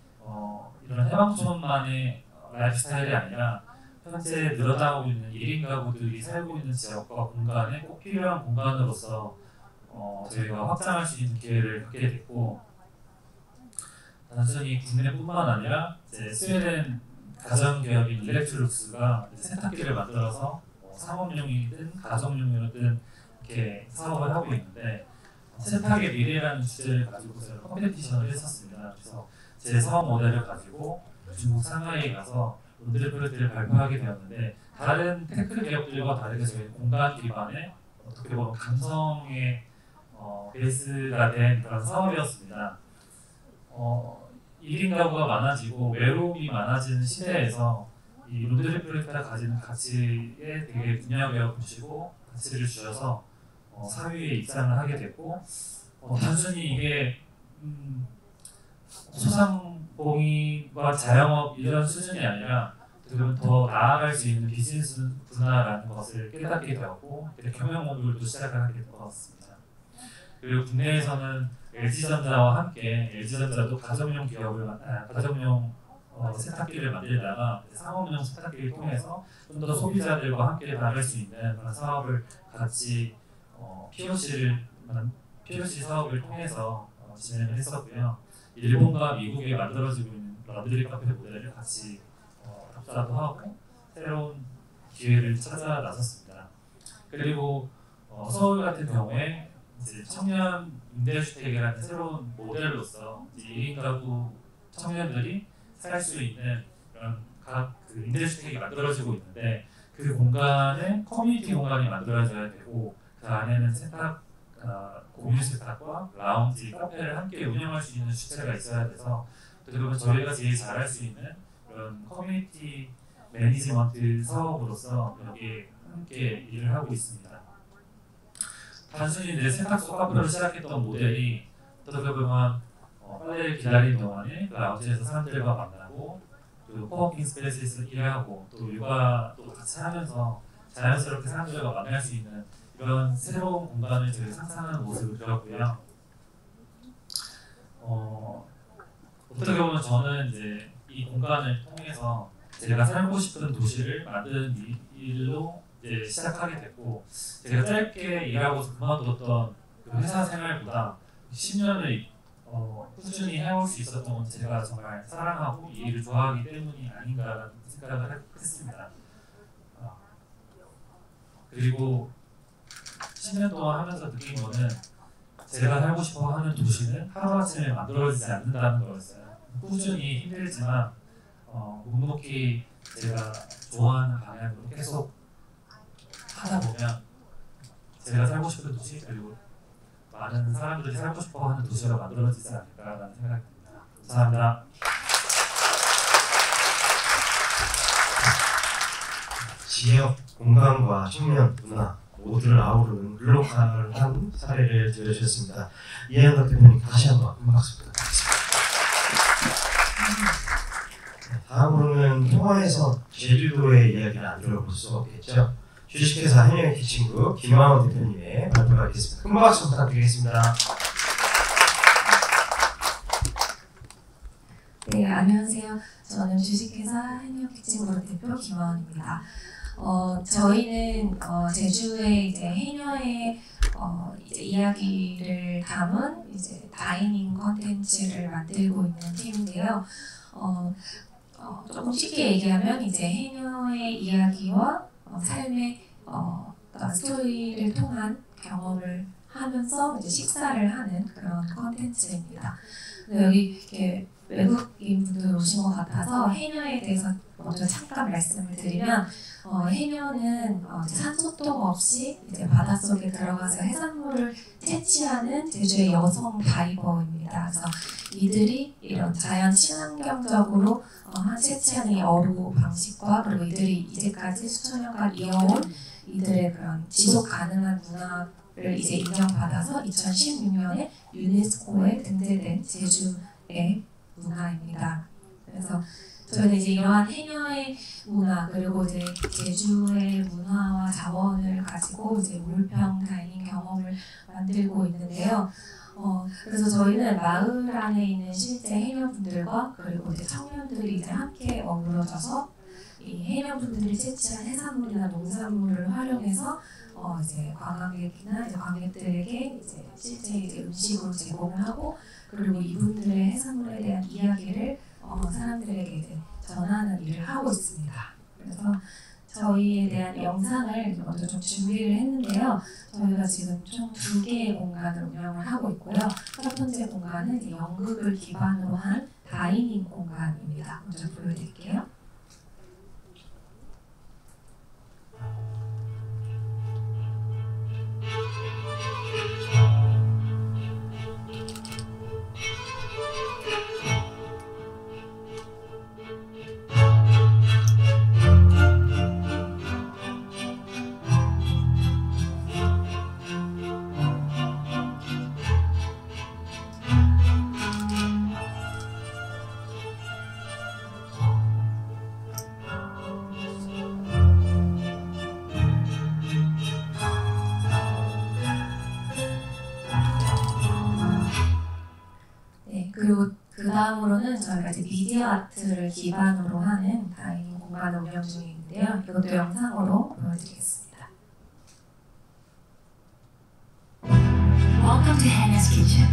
이런 해방촌만의 라이프 스타일이 아니라 현재 늘어나고 있는 1인 가구들이 살고 있는 지역과 공간에 꼭 필요한 공간으로서 저희가 확장할 수 있는 기회를 갖게 됐고 단순히 국내뿐만 아니라 이제 스웨덴 가전기업인 일렉트룩스가 세탁기를 만들어서 상업용이든 가정용이든 이렇게 사업을 하고 있는데 세탁의 미래라는 주제를 가지고 제가 컴페티션을 했었습니다. 그래서 제 사업 모델을 가지고 중국 상하이에 가서 론드리 프로젝트를 발표하게 되었는데 다른 테크 기업들과 다르게 저희 공간 기반의 어떻게 보면 감성의 베이스가 된 그런 사업이었습니다. 1인 가구가 많아지고 외로움이 많아지는 시대에서 이 론드리 프로젝트가 가지는 가치에 되게 눈여겨 보시고 가치를 주셔서 사회에 입장을 하게 됐고 단순히 이게 소상공인과 자영업 이런 수준이 아니라 그러면 더 나아갈 수 있는 비즈니스구나라는 것을 깨닫게 되었고 경영 모듈도 시작을 하게 된 것 같습니다. 그리고 국내에서는 LG전자와 함께 LG전자도 가정용 세탁기를 만들다가 상업용 세탁기를 통해서 좀 더 소비자들과 함께 나갈 수 있는 그런 사업을 같이 POC 사업을 통해서 진행을 했었고요. 일본과 미국에 만들어지고 있는 런드리 카페 모델을 같이 투자도 하고 새로운 기회를 찾아 나섰습니다. 그리고 서울 같은 경우에 이제 청년 임대주택이라는 새로운 모델로서 1인 가구 청년들이 살 수 있는 이런 각 그 임대주택이 만들어지고 있는데 그 공간에 커뮤니티 공간이 만들어져야 되고 그 안에는 공유 세탁과 라운지, 카페를 함께 운영할 수 있는 주체가 있어야 돼서 그리고 저희가 제일 잘할 수 있는 그런 커뮤니티 매니지먼트 사업으로서 여기에 함께 일을 하고 있습니다. 단순히 이제 세탁소 카페로 시작했던 모델이 어떻게 보면 빨래를 기다리는 동안에 그 라운지에서 사람들과 만나고 또 코워킹 스페이스에서 일하고 또 육아도 같이 하면서 자연스럽게 사람들과 만날 수 있는 이런 새로운 공간을 저희 상상하는 모습을 그렸고요. 어떻게 보면 저는 이제 이 공간을 통해서 제가 살고 싶은 도시를 만드는 일로 이제 시작하게 됐고 제가 짧게 일하고서 그만뒀던 그 회사 생활보다 10년을 꾸준히 해올 수 있었던 건 제가 정말 사랑하고 이 일을 좋아하기 때문이 아닌가라는 생각을 했습니다. 그리고 10년 동안 하면서 느낀 거는 제가 살고 싶어 하는 도시는 하루아침에 만들어지지 않는다는 거였어요. 꾸준히 힘들지만 묵묵히 제가 좋아하는 방향으로 계속 하다 보면 제가 살고 싶은 도시 그리고 많은 사람들이 살고 싶어 하는 도시가 만들어지지 않을까라는 생각이 듭니다. 감사합니다. 지역 공간과 청년 문화 모두를 아우르는 글로벌한 사례를 들려주셨습니다. 이한덕 대표님 다시 한번 큰 박수 부탁드리겠습니다. 다음으로는 통화에서 제주도의 이야기를 안 들어볼 수 없겠죠. 주식회사 해녀의 키친그 김하호 대표님의 발표가 있겠습니다. 큰 박수 부탁드리겠습니다. 네, 안녕하세요. 저는 주식회사 해녀 키친그룹 대표 김하원입니다. 저희는 제주의 이제 해녀의 이제 이야기를 담은 이제 다이닝 컨텐츠를 만들고 있는 팀인데요. 조금 쉽게 얘기하면 이제 해녀의 이야기와 삶의 스토리를 통한 경험을 하면서 이제 식사를 하는 그런 컨텐츠입니다. 여기 이렇게 외국인 분들 오신 것 같아서 해녀에 대해서 먼저 잠깐 말씀을 드리면 해녀는 산소통 없이 이제 바닷속에 들어가서 해산물을 채취하는 제주의 여성 다이버입니다. 그래서 이들이 이런 자연 친환경적으로 채취하는 이 어로 방식과 그리고 이들이 이제까지 수천 년간 이어온 이들의 그런 지속 가능한 문화를 이제 인정받아서 2016년에 유네스코에 등재된 제주의 문화입니다. 그래서 저희는 이제 이러한 해녀의 문화 그리고 이제 제주의 문화와 자원을 가지고 이제 물평 다이닝 경험을 만들고 있는데요. 그래서 저희는 마을 안에 있는 실제 해녀분들과 그리고 이제 청년들이 이제 함께 어우러져서 이 해녀분들이 채취한 해산물이나 농산물을 활용해서 이제 관광객이나 이제 관객들에게 이제 실제 이제 음식으로 제공을 하고 그리고 이분들의 해산물에 대한 이야기를 사람들에게 이제 전하는 일을 하고 있습니다. 그래서 저희에 대한 영상을 먼저 좀 준비를 했는데요. 저희가 지금 총 2개의 공간을 운영을 하고 있고요. 첫 번째 공간은 이제 연극을 기반으로 한 다이닝 공간입니다. 먼저 보여드릴게요. 그리고 그 다음으로는 저희가 이제 미디어 아트를 기반으로 하는 다이닝 공간을 운영 중인데요. 이것도 영상으로 보여드리겠습니다. Welcome to Hannah's Kitchen.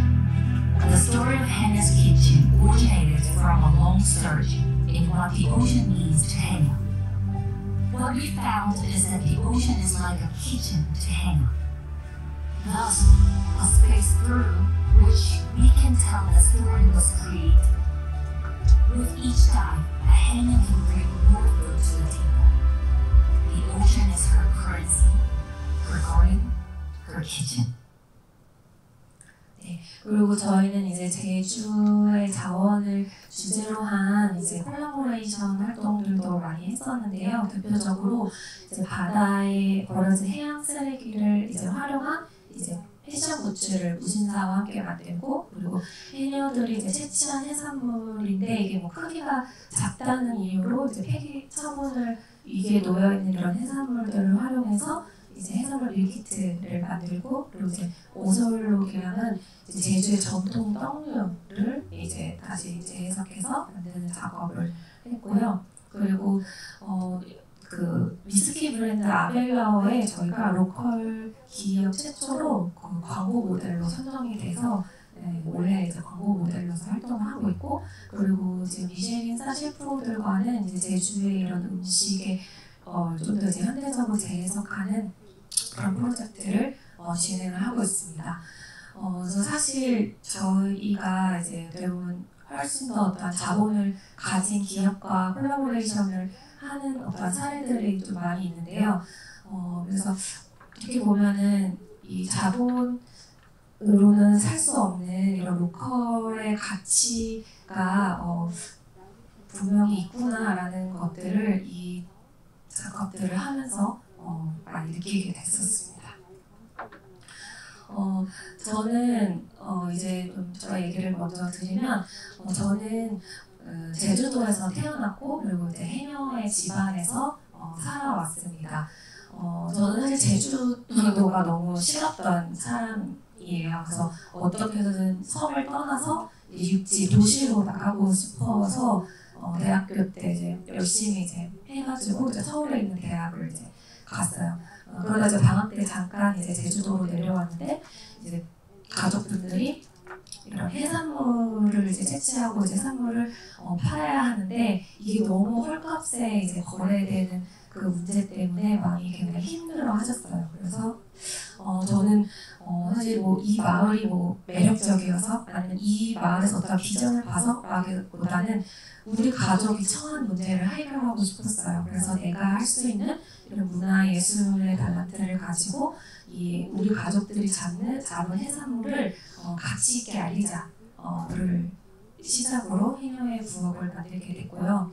The story of Hannah's Kitchen originated from a long search in what the ocean means to Haenyeo. What we found is that the ocean is like a kitchen to Haenyeo. Thus, a space through which we can tell the story was created. With each dive, a Haenyeo can bring more food to the table. The ocean is her currency, her garden, her kitchen. 그리고 저희는 이제 제주의 자원을 주제로 한 이제 콜라보레이션 활동들도 많이 했었는데요. 대표적으로 이제 바다에 버려진 해양 쓰레기를 이제 활용한 이제 패션 굿즈를 무신사와 함께 만들고, 그리고 해녀들이 이제 채취한 해산물인데 이게 뭐 크기가 작다는 이유로 이제 폐기 처분을 위기에 놓여 있는 이런 해산물들을 활용해서 이제 해산물 밀키트를 만들고, 그리고 이제 오솔록이라는 제주의 전통 떡류를 이제 다시 이제 해석해서 만드는 작업을 했고요. 그리고 그 위스키 브랜드 아벨라어에 저희가 로컬 기업 최초로 그 광고 모델로 선정이 돼서 올해 이제 광고 모델로서 활동을 하고 있고, 그리고 지금 미쉐린사 셰프들과는 이제 제주의 이런 음식에 좀 더 이제 현대적으로 재해석하는 그런 프로젝트를 진행을 하고 있습니다. 그래서 사실 저희가 이제 대부분 훨씬 더 어떤 자본을 가진 기업과 콜라보레이션을 하는 어떤 사례들이 좀 많이 있는데요. 그래서 어떻게 보면은 이 자본으로는 살 수 없는 이런 로컬의 가치가 분명히 있구나라는 것들을 이 작업들을 하면서 많이 느끼게 됐었습니다. 저는 이제 좀 저의 얘기를 먼저 드리면, 저는 제주도에서 태어났고, 그리고 이제 해녀의 집안에서 살아왔습니다. 저는 사실 제주도가 너무 싫었던 사람이에요. 그래서 어떻게든 섬을 떠나서 육지 도시로 나가고 싶어서 대학교 때 이제 열심히 이제 해가지고 이제 서울에 있는 대학을 이제 갔어요. 그러다 이제 방학 때 잠깐 이제 제주도로 내려왔는데, 이제 가족분들이 이런 해산물을 이제 채취하고 이제 해산물을 팔아야 하는데 이게 너무 헐값에 이제 거래되는 그 문제 때문에 많이 굉장히 힘들어 하셨어요. 그래서 저는 사실 뭐 이 마을이 뭐 매력적이어서 아니면 이 마을에서 어떤 비전을 봐서라기보다는 우리 가족이 처한 문제를 해결하고 싶었어요. 그래서 내가 할 수 있는 이런 문화 예술의 달란트를 가지고 이 우리 가족들이 잡은 해산물을 가치 있게 알리자를 시작으로 해녀의 부엌을 만들게 됐고요.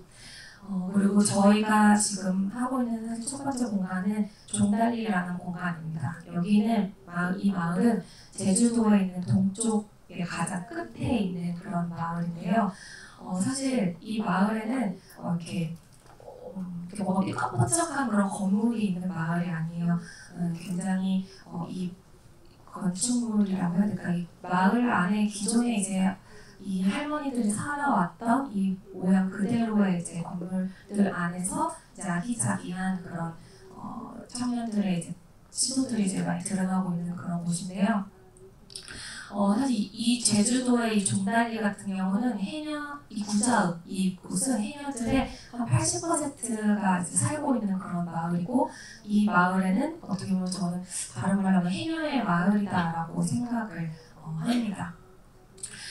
그리고 저희가 지금 하고 있는 첫 번째 공간은 종달리라는 공간입니다. 여기는 이 마을은 제주도에 있는 동쪽의 가장 끝에 있는 그런 마을인데요. 사실 이 마을에는 이렇게 뭔가 삐까뻔쩍한 그런 건물이 있는 마을이 아니에요. 굉장히 이 건축물이라고 해야 될까, 이 마을 안에 기존에 이제 이 할머니들이 살아왔던 이 모양 그대로의 이제 건물들 안에서 이제 아기자기한 그런 청년들의 이제 시도들이 이제 많이 드러나고 있는 그런 곳인데요. 사실 이 제주도의 이 종달리 같은 경우는 해녀, 이 구자읍, 이 곳은 해녀들의 한 80%가 이제 살고 있는 그런 마을이고, 이 마을에는 어떻게 보면 저는 다른 말로 하면 해녀의 마을이다라고 생각을 합니다.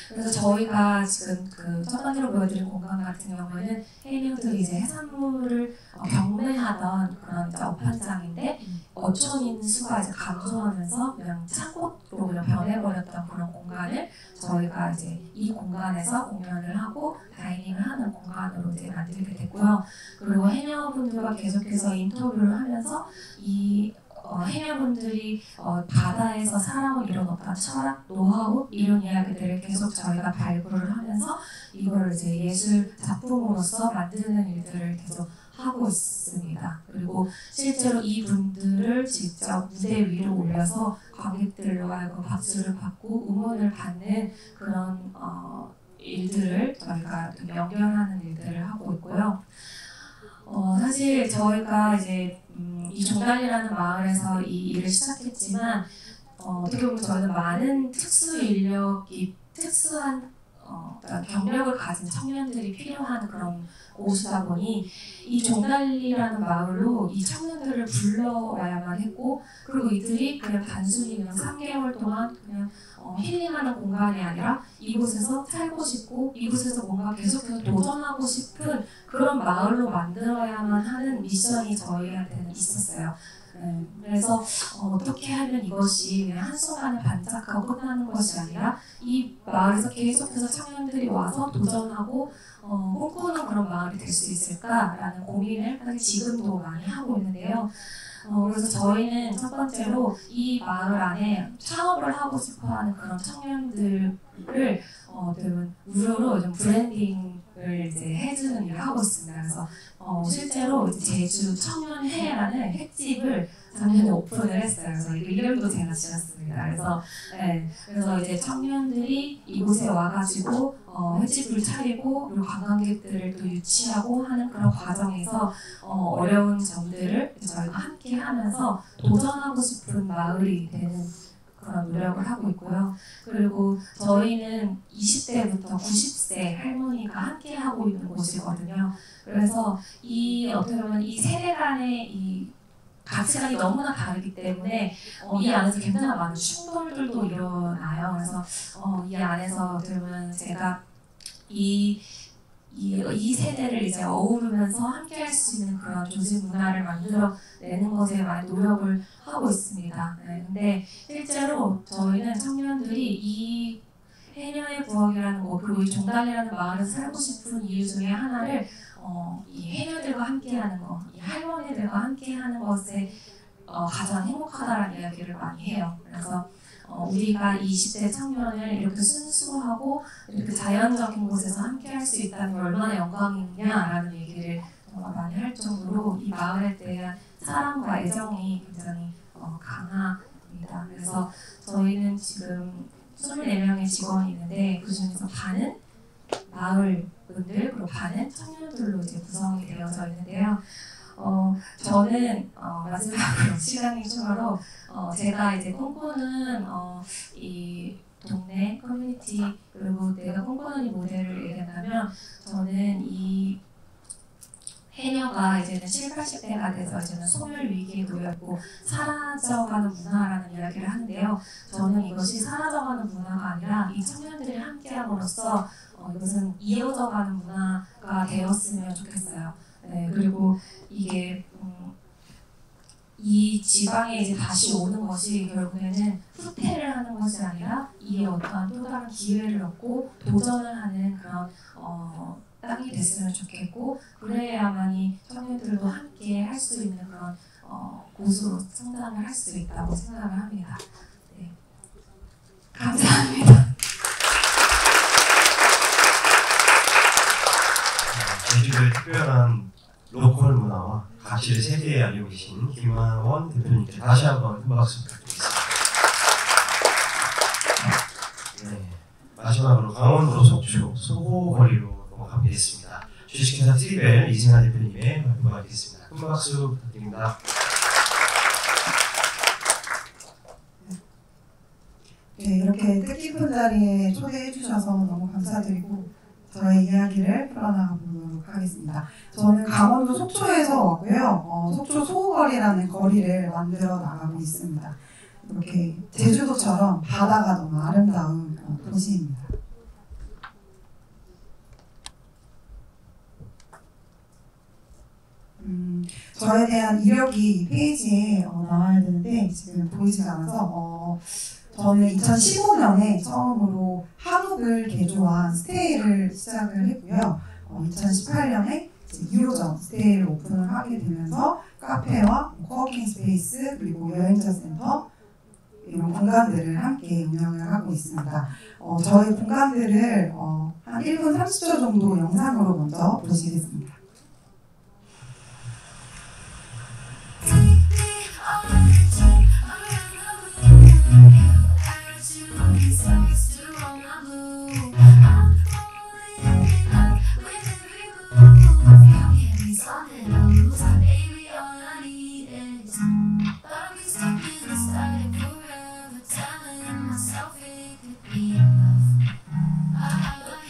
그래서 저희가 지금 그 첫 번째로 보여드린 공간 같은 경우에는 해녀들이 이제 해산물을 경매하던 그런 이제 어판장인데, 어촌인 수가 이제 감소하면서 그냥 창고로 그냥 변해버렸던 그런 공간을 저희가 이제 이 공간에서 공연을 하고 다이닝을 하는 공간으로 이제 만들게 됐고요. 그리고 해녀분들과 계속해서 인터뷰를 하면서 이 해녀분들이 바다에서 살아온 이런 어떤 철학, 노하우 이런 이야기들을 계속 저희가 발굴을 하면서 이걸 이제 예술 작품으로서 만드는 일들을 계속 하고 있습니다. 그리고 실제로 이 분들을 직접 무대 위로 올려서 관객들로 하여금 박수를 받고 응원을 받는 그런 일들을 저희가 좀 연결하는 일들을 하고 있고요. 사실 저희가 이제 이 종달리라는 마을에서 이 일을 시작했지만 어떻게 보면 저희는 많은 특수 인력이 특수한 어떤 경력을 가진 청년들이 필요한 그런 곳이다 보니 이 종달리라는 마을로 이 청년들을 불러와야만 했고, 그리고 이들이 그냥 단순히 그냥 3개월 동안 그냥 힐링하는 공간이 아니라 이곳에서 살고 싶고 이곳에서 뭔가 계속해서 도전하고 싶은 그런 마을로 만들어야만 하는 미션이 저희한테는 있었어요. 그래서 어떻게 하면 이것이 그냥 한순간에 반짝하고 끝나는 것이 아니라 이 마을에서 계속해서 청년들이 와서 도전하고 꿈꾸는 그런 마을이 될 수 있을까라는 고민을 사실 지금도 많이 하고 있는데요. 그래서 저희는 첫 번째로 이 마을 안에 창업을 하고 싶어하는 그런 청년들을 무료로 좀 브랜딩을 이제 해주는 일을 하고 있습니다. 그래서 실제로 제주 청년회라는 횟집을 작년에 오픈을 했어요. 그래서 이름도 제가 지었습니다. 그래서 이제 청년들이 이곳에 와가지고 횟집을 차리고 그리고 관광객들을 또 유치하고 하는 그런 과정에서 어려운 점들을 저희가 함께 하면서 도전하고 싶은 마을이 되는 그런 노력을 하고 있고요. 그리고 저희는 20대부터 90세 할머니가 함께 하고 있는 곳이거든요. 그래서 어떻게 보면 이 세대 간의 이 가치관이 너무나 다르기 때문에 이 안에서 굉장히 많은 충돌들도 일어나요. 그래서 이 안에서 어떻게 보면 제가 이 세대를 이제 어우르면서 함께 할 수 있는 그런 조직 문화를 만들어내는 것에 많이 노력을 하고 있습니다. 근데 실제로 저희는 청년들이 이 해녀의 부엌이라는 곳, 그리고 이 종달리라는 마을에서 살고 싶은 이유 중에 하나를 이 해녀들과 함께하는 것, 이 할머니들과 함께하는 것에 가장 행복하다라는 이야기를 많이 해요. 그래서 우리가 20대 청년을 이렇게 순수하고 이렇게 자연적인 곳에서 함께할 수 있다는 게 얼마나 영광이냐라는 얘기를 정말 많이 할 정도로 이 마을에 대한 사랑과 애정이 굉장히 강합니다. 그래서 저희는 지금 24명의 직원이 있는데 그 중에서 반은 마을 분들 그리고 반은 청년들로 이제 구성이 되어져 있는데요. 저는 마지막으로 시간이 추가로 제가 이제 꿈꾸는 이 동네 커뮤니티 그리고 내가 꿈꾸는 이 모델을 얘기한다면 저는 이 해녀가 이제는 7, 80대가 돼서 이제는 소멸 위기에 놓였고 사라져가는 문화라는 이야기를 하는데요. 저는 이것이 사라져가는 문화가 아니라 이 청년들이 함께함으로써 이것은 이어져가는 문화가 되었으면 좋겠어요. 네, 그리고 이게 이 지방에 이제 다시 오는 것이 결국에는 후퇴를 하는 것이 아니라 이 어떠한 또 다른 기회를 얻고 도전을 하는 그런 땅이 됐으면 좋겠고 그래야만이 청년들도 함께 할 수 있는 그런 곳으로 성장을 할 수 있다고 생각을 합니다. 네. 감사합니다. 제주도의 특별한 로컬 문화와 가치를 세계에 알리고 계신 김만원 대표님께 다시 한번 큰 박수 부탁드리겠습니다. 네, 마지막으로 강원도 속초 소호거리로 넘어가겠습니다. 주식회사 트리벨 이승환 대표님의 발표가 있겠습니다. 큰 박수 부탁드립니다. 네, 이렇게 뜻깊은 자리에 초대해 주셔서 너무 감사드리고 저의 이야기를 풀어나가 보도록 하겠습니다. 저는 강원도 속초에서 왔고요. 속초 소호거리라는 거리를 만들어 나가고 있습니다. 이렇게 제주도처럼 바다가 너무 아름다운 도시입니다. 저에 대한 이력이 이 페이지에 나와야 되는데 지금 보이지가 않아서 저는 2015년에 처음으로 한옥을 개조한 스테이를 시작을 했고요. 2018년에 2호점 스테이를 오픈을 하게 되면서 카페와 코워킹 스페이스 그리고 여행자 센터 이런 공간들을 함께 운영을 하고 있습니다. 저희 공간들을 한 1분 30초 정도 영상으로 먼저 보시겠습니다. I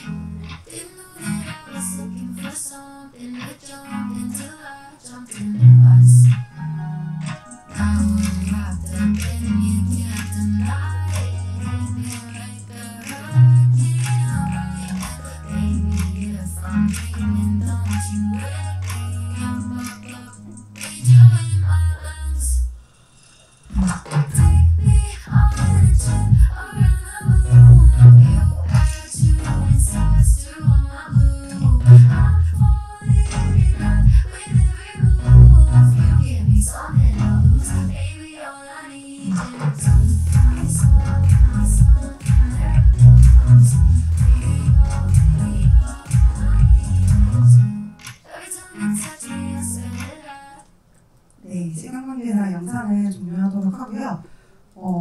네, 시간 관계상 영상을 종료하도록 하고요.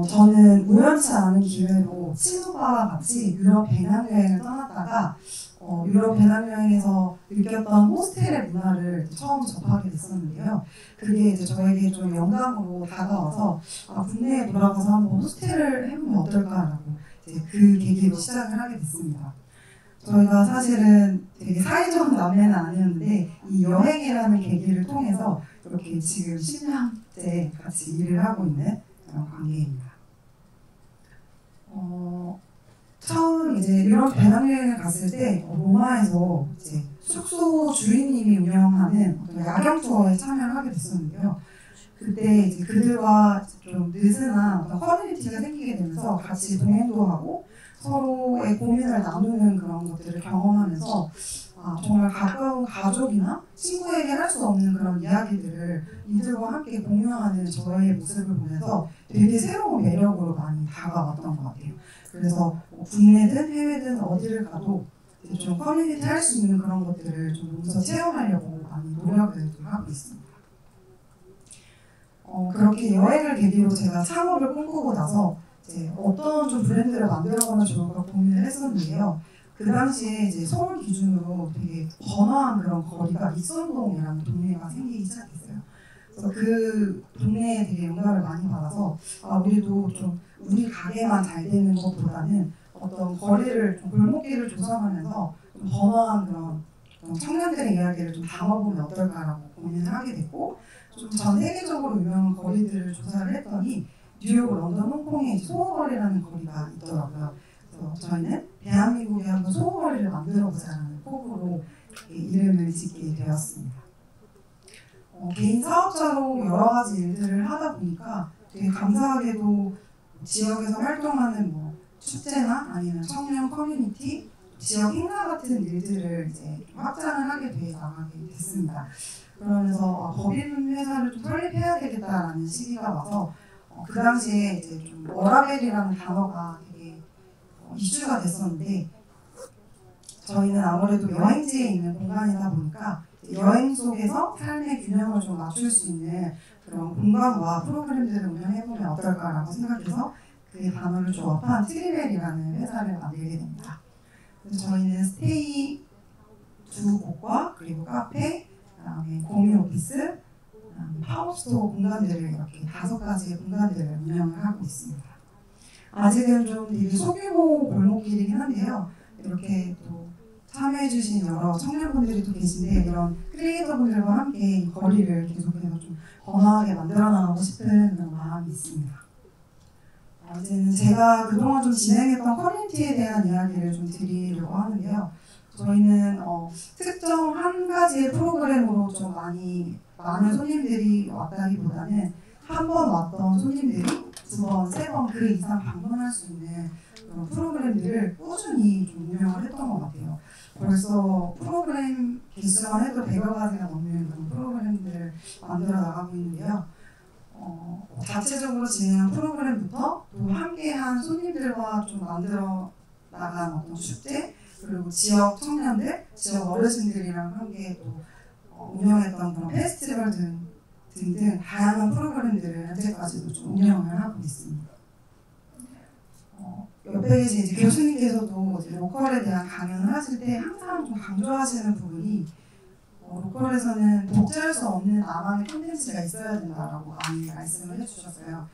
저는 우연치 않은 기회로 친구와 같이 유럽 배낭여행을 떠났다가 유럽 배낭여행에서 느꼈던 호스텔의 문화를 처음 접하게 됐었는데요. 그게 이제 저에게 좀 영감으로 다가와서 국내에 돌아가서 한번 호스텔을 해보면 어떨까라고 이제 그 계기로 시작을 하게 됐습니다. 저희가 사실은 되게 사이좋은 남매는 아니었는데 이 여행이라는 계기를 통해서 이렇게 지금 10년째 같이 일을 하고 있는 그런 관계입니다. 처음 이제 유럽 배낭여행을 갔을 때 로마에서 이제 숙소 주인님이 운영하는 어떤 야경 투어에 참여를 하게 됐었는데요. 그때 이제 그들과 좀 느슨한 어떤 커뮤니티가 생기게 되면서 같이 동행도 하고 서로의 고민을 나누는 그런 것들을 경험하면서 정말 가까운 가족이나 친구에게 할 수 없는 그런 이야기들을 이들과 함께 공유하는 저의 모습을 보면서 되게 새로운 매력으로 많이 다가왔던 것 같아요. 그래서 국내든 해외든 어디를 가도 좀 커뮤니티 할 수 있는 그런 것들을 좀 몸소 체험하려고 많이 노력을 하고 있습니다. 그렇게 여행을 계기로 제가 창업을 꿈꾸고 나서 이제 어떤 좀 브랜드를 만들어가면 좋을까 고민을 했었는데요. 그 당시에 이제 서울 기준으로 되게 번화한 그런 거리가 익선동이라는 동네가 생기기 시작했어요. 그래서 그 동네에 되게 영감을 많이 받아서 우리도 좀 우리 가게만 잘 되는 것보다는 어떤 거리를 좀 골목길을 조성하면서 좀 번화한 그런 청년들의 이야기를 좀 담아보면 어떨까라고 고민을 하게 됐고 좀 전 세계적으로 유명한 거리들을 조사를 했더니 뉴욕, 런던, 홍콩에 소호거리라는 거리가 있더라고요. 그래서 저희는 대한민국에 한번 소호거리를 만들어보자라는 포부로 이름을 짓게 되었습니다. 개인 사업자로 여러 가지 일들을 하다 보니까 되게 감사하게도 지역에서 활동하는 뭐 축제나 아니면 청년 커뮤니티, 지역 행사 같은 일들을 이제 확장을 하게 돼 나가게 됐습니다. 그러면서 법인 회사를 좀 설립해야 되겠다라는 시기가 와서 그 당시에 이제 좀 워라벨이라는 단어가 되게 이슈가 됐었는데 저희는 아무래도 여행지에 있는 공간이다 보니까 여행 속에서 삶의 균형을 좀 맞출 수 있는 그런 공간과 프로그램들을 운영해보면 어떨까라고 생각해서 그 단어를 조합한 트리벨이라는 회사를 만들게 됩니다. 그래서 저희는 스테이 2곳과 그리고 카페, 그다음에 공유 오피스, 파워스토어 공간들을 이렇게 5가지의 공간들을 운영을 하고 있습니다. 아직은 좀 되게 소규모 골목길이긴 한데요. 이렇게 또 참여해주신 여러 청년분들이 또 계신데 이런 크리에이터분들과 함께 이 거리를 계속해서 좀 번화하게 만들어 나가고 싶은 그런 마음이 있습니다. 이제는 제가 그동안 좀 진행했던 커뮤니티에 대한 이야기를 좀 드리려고 하는데요. 저희는 특정 한 가지의 프로그램으로 좀 많은 손님들이 왔다기보다는 한 번 왔던 손님들이 2번, 3번 그 이상 방문할 수 있는 그런 프로그램들을 꾸준히 좀 운영을 했던 것 같아요. 벌써 프로그램 개수만 해도 100여 가지가 넘는 그런 프로그램들을 만들어 나가고 있는데요. 자체적으로 진행한 프로그램부터 또 함께한 손님들과 좀 만들어 나간 어떤 축제, 그리고 지역 청년들, 지역 어르신들이랑 함께 또 운영했던 그런 페스티벌 등등 다양한 프로그램들을 현재까지도 좀 운영을 하고 있습니다. 옆에 계신 이제 교수님께서도 이제 로컬에 대한 강연을 하실 때 항상 좀 강조하시는 부분이 로컬에서는 독재할 수 없는 나만의 콘텐츠가 있어야 된다라고 많이 말씀을 해주셨어요.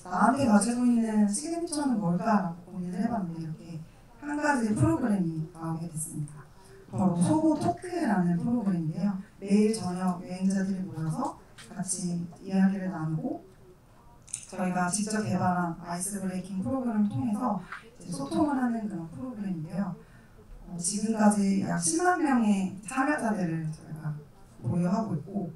나한테 가지고 있는 시그니처는 뭘까라고 고민을 해봤는데 이렇게 한 가지 프로그램이 나오게 됐습니다. 바로 소호 토크라는 프로그램인데요. 매일 저녁 여행자들이 모여서 같이 이야기를 나누고 저희가 직접 개발한 아이스 브레이킹 프로그램을 통해서 이제 소통을 하는 그런 프로그램인데요. 지금까지 약 10만 명의 참여자들을 저희가 보유하고 있고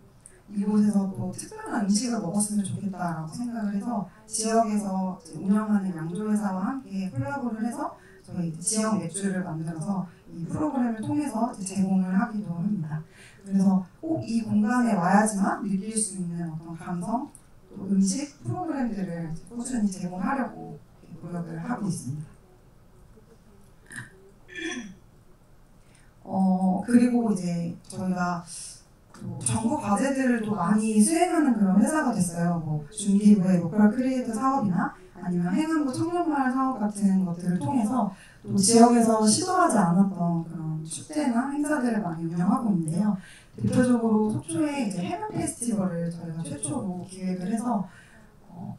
이곳에서 또 특별한 음식을 먹었으면 좋겠다라고 생각을 해서 지역에서 운영하는 양조회사와 함께 콜라보를 해서 저희 지역 맥주를 만들어서 이 프로그램을 통해서 제공을 하기도 합니다. 그래서 꼭 이 공간에 와야지만 느낄 수 있는 어떤 감성, 또 음식 프로그램들을 꾸준히 제공하려고 노력을 하고 있습니다. 그리고 이제 저희가 정부 과제들을 또 많이 수행하는 그런 회사가 됐어요. 뭐 중기부의 로컬 크리에이터 사업이나 아니면 행안부 청년마을 사업 같은 것들을 통해서 또 지역에서 시도하지 않았던 그런 축제나 행사들을 많이 운영하고 있는데요. 대표적으로 속초에 이제 해변 페스티벌을 저희가 최초로 기획을 해서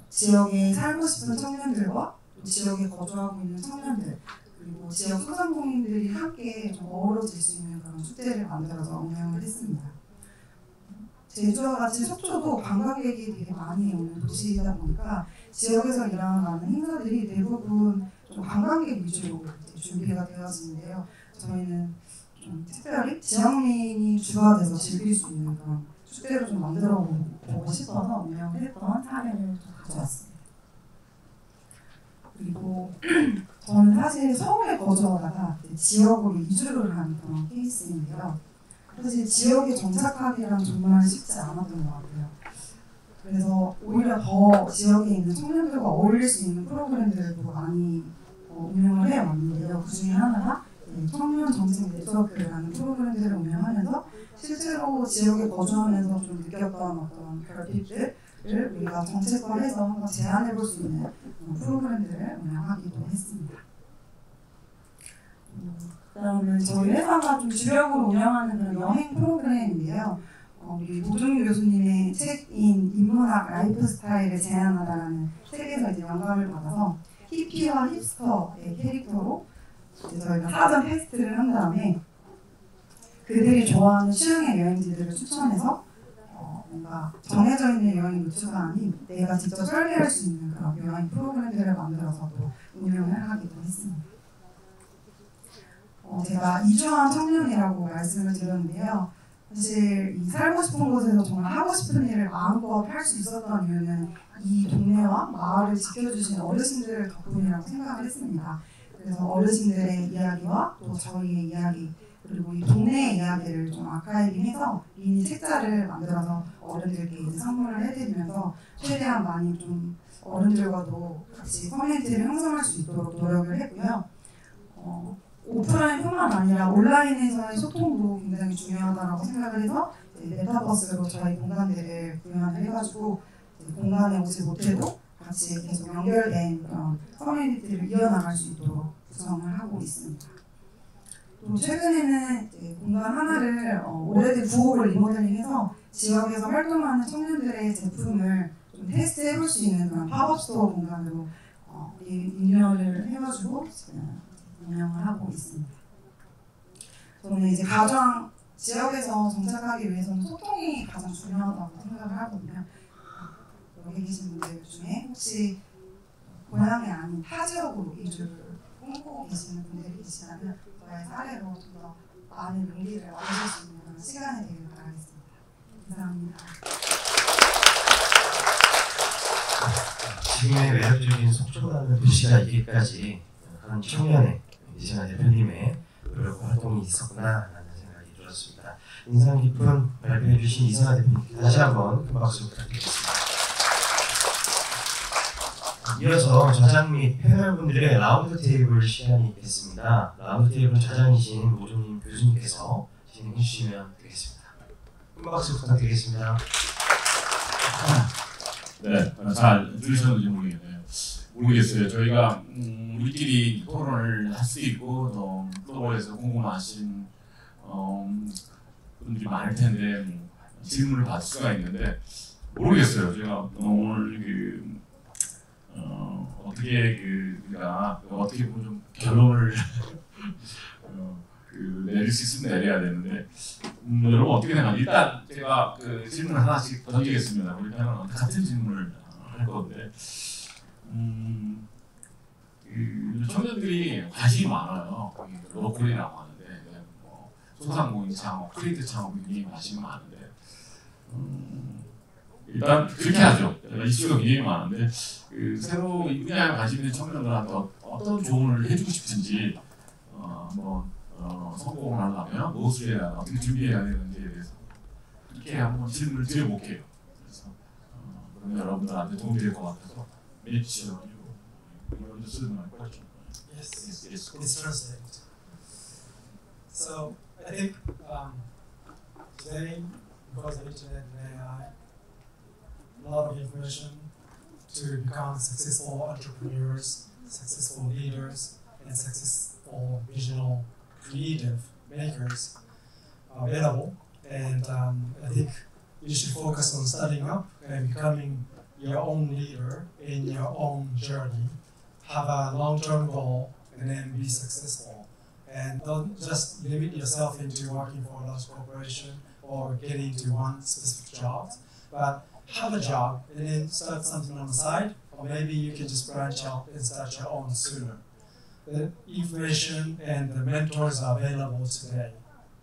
지역에 살고 싶은 청년들과 또 지역에 거주하고 있는 청년들 그리고 지역 소상공인들이 함께 좀 어우러질 수 있는 그런 축제를 만들어서 운영을 했습니다. 제주와 같이 속초도 관광객이 되게 많이 오는 도시이다 보니까 지역에서 일하는 많은 행사들이 대부분 좀 관광객 위주로 준비가 되어지는데요. 저희는 좀 특별히 지역민이 주가 돼서 즐길 수 있는 그런 축제를 좀 만들어 보고 싶어서 운영을 했던 사례를 좀 가져왔습니다. 그리고 저는 사실 서울에 거주하다가 지역으로 이주를 한 그런 케이스인데요. 사실 지역에 정착하기란 정말 쉽지 않았던 것 같아요. 그래서 오히려 더 지역에 있는 청년들과 어울릴 수 있는 프로그램들도 많이 운영을 해왔는데요. 그 중에 하나가 청년 정책 네트워크라는 프로그램들을 운영하면서 실제로 지역에 거주하면서 좀 느꼈던 어떤 결핍들을 우리가 정책화해서 한번 제안해 볼 수 있는 프로그램들을 운영하기도 했습니다. 그다음에 저희 회사가 좀 주력으로 운영하는 그런 여행 프로그램인데요. 우리 노종유 교수님의 책인 인문학 라이프 스타일을 제안하다라는 책에서 이제 영감을 받아서 히피와 힙스터의 캐릭터로 이제 저희가 사전 테스트를 한 다음에 그들이 좋아하는 취향의 여행지들을 추천해서 뭔가 정해져 있는 여행 루트가 아닌 내가 직접 설계할 수 있는 그런 여행 프로그램들을 만들어서 또 운영을 하기도 했습니다. 제가 이주한 청년이라고 말씀을 드렸는데요. 사실 이 살고 싶은 곳에서 정말 하고 싶은 일을 마음껏 할 수 있었던 이유는 이 동네와 마을을 지켜주신 어르신들 덕분이라고 생각을 했습니다. 그래서 어르신들의 이야기와 또 저희의 이야기 그리고 이 동네의 이야기를 좀 아카이빙해서 미니 책자를 만들어서 어른들께 이제 선물을 해드리면서 최대한 많이 좀 어른들과도 같이 커뮤니티를 형성할 수 있도록 노력을 했고요. 오프라인뿐만 아니라 온라인에서의 소통도 굉장히 중요하다고 생각을 해서 메타버스로 저희 공간들을 구현을 해가지고 공간에 오지 못해도 같이 계속 연결된 그런 커뮤니티를 이어나갈 수 있도록 구성을 하고 있습니다. 또 최근에는 공간 하나를 오래된 구호를 리모델링해서 지역에서 활동하는 청년들의 제품을 좀 테스트해볼 수 있는 그런 팝업 스토어 공간으로 리뉴얼을 해가지고 운영을 하고 있습니다. 저는 이제 가장 지역에서 정착하기 위해서는 소통이 가장 중요하다고 생각을 하거든요. 여기 계신 분들 중에 혹시 고향이 아닌 타 지역으로 이주를 꿈꾸고 계시는 분들이 계시다면 저의 사례로 좀 더 많은 용기를 얻으실 수 있는 그런 시간이 되길 바라겠습니다. 감사합니다. 지금의 매력적인 속초라는 도시가 있기까지 한 청년의 이승환 대표님의 노력 활동이 있었구나라는 생각이 들었습니다. 인상 깊은 발표해 주신 이승환 대표님께 다시 한번 큰 박수 부탁드리겠습니다. 이어서 저장 및 패널분들의 라운드 테이블 시간이 있겠습니다. 라운드 테이블은 저장이신 노종임 교수님께서 진행해 주시면 되겠습니다. 큰 박수 부탁드리겠습니다. 네, 잘 들으셨는지 모르겠어요. 저희가 우리끼리 토론을 할 수 있고 또 플로어에서 궁금하신 분들이 많을 텐데 질문을 받을 수가 있는데 모르겠어요. 제가 오늘 어떻게 우리가 어떻게 보면 좀 결론을 내릴 수 있으면 내려야 되는데 여러분 어떻게 생각하세요? 일단 제가 질문 하나씩 던지겠습니다. 일단은 같은 질문을 할 건데 청년들이 관심이 많아요. 로컬이라고 하는데 뭐 소상공인 창업, 크리에이터 창업에 굉장히 관심이 많은데 일단 그렇게 하죠. 이슈가 굉장히 많은데 새로 이 분야에 관심 있는 청년들한테 어떤 조언을 해주고 싶은지 성공을 하려면 무엇을 해야 어떻게 준비해야 되는지에 대해서 이렇게 한번 질문을 드려볼게요. 그래서 그러면 여러분들한테 도움이 될 것 같아서 Mitch, you understood my question? Yes, Yes. it's translated. So I think today, because of internet and AI, a lot of information to become successful entrepreneurs, successful leaders, and successful visional creative makers are available. And I think you should focus on studying up and becoming your own leader in your own journey. Have a long-term goal and then be successful. And don't just limit yourself into working for a large corporation or getting to one specific job, but have a job and then start something on the side, or maybe you can just branch out and start your own sooner. The information and the mentors are available today.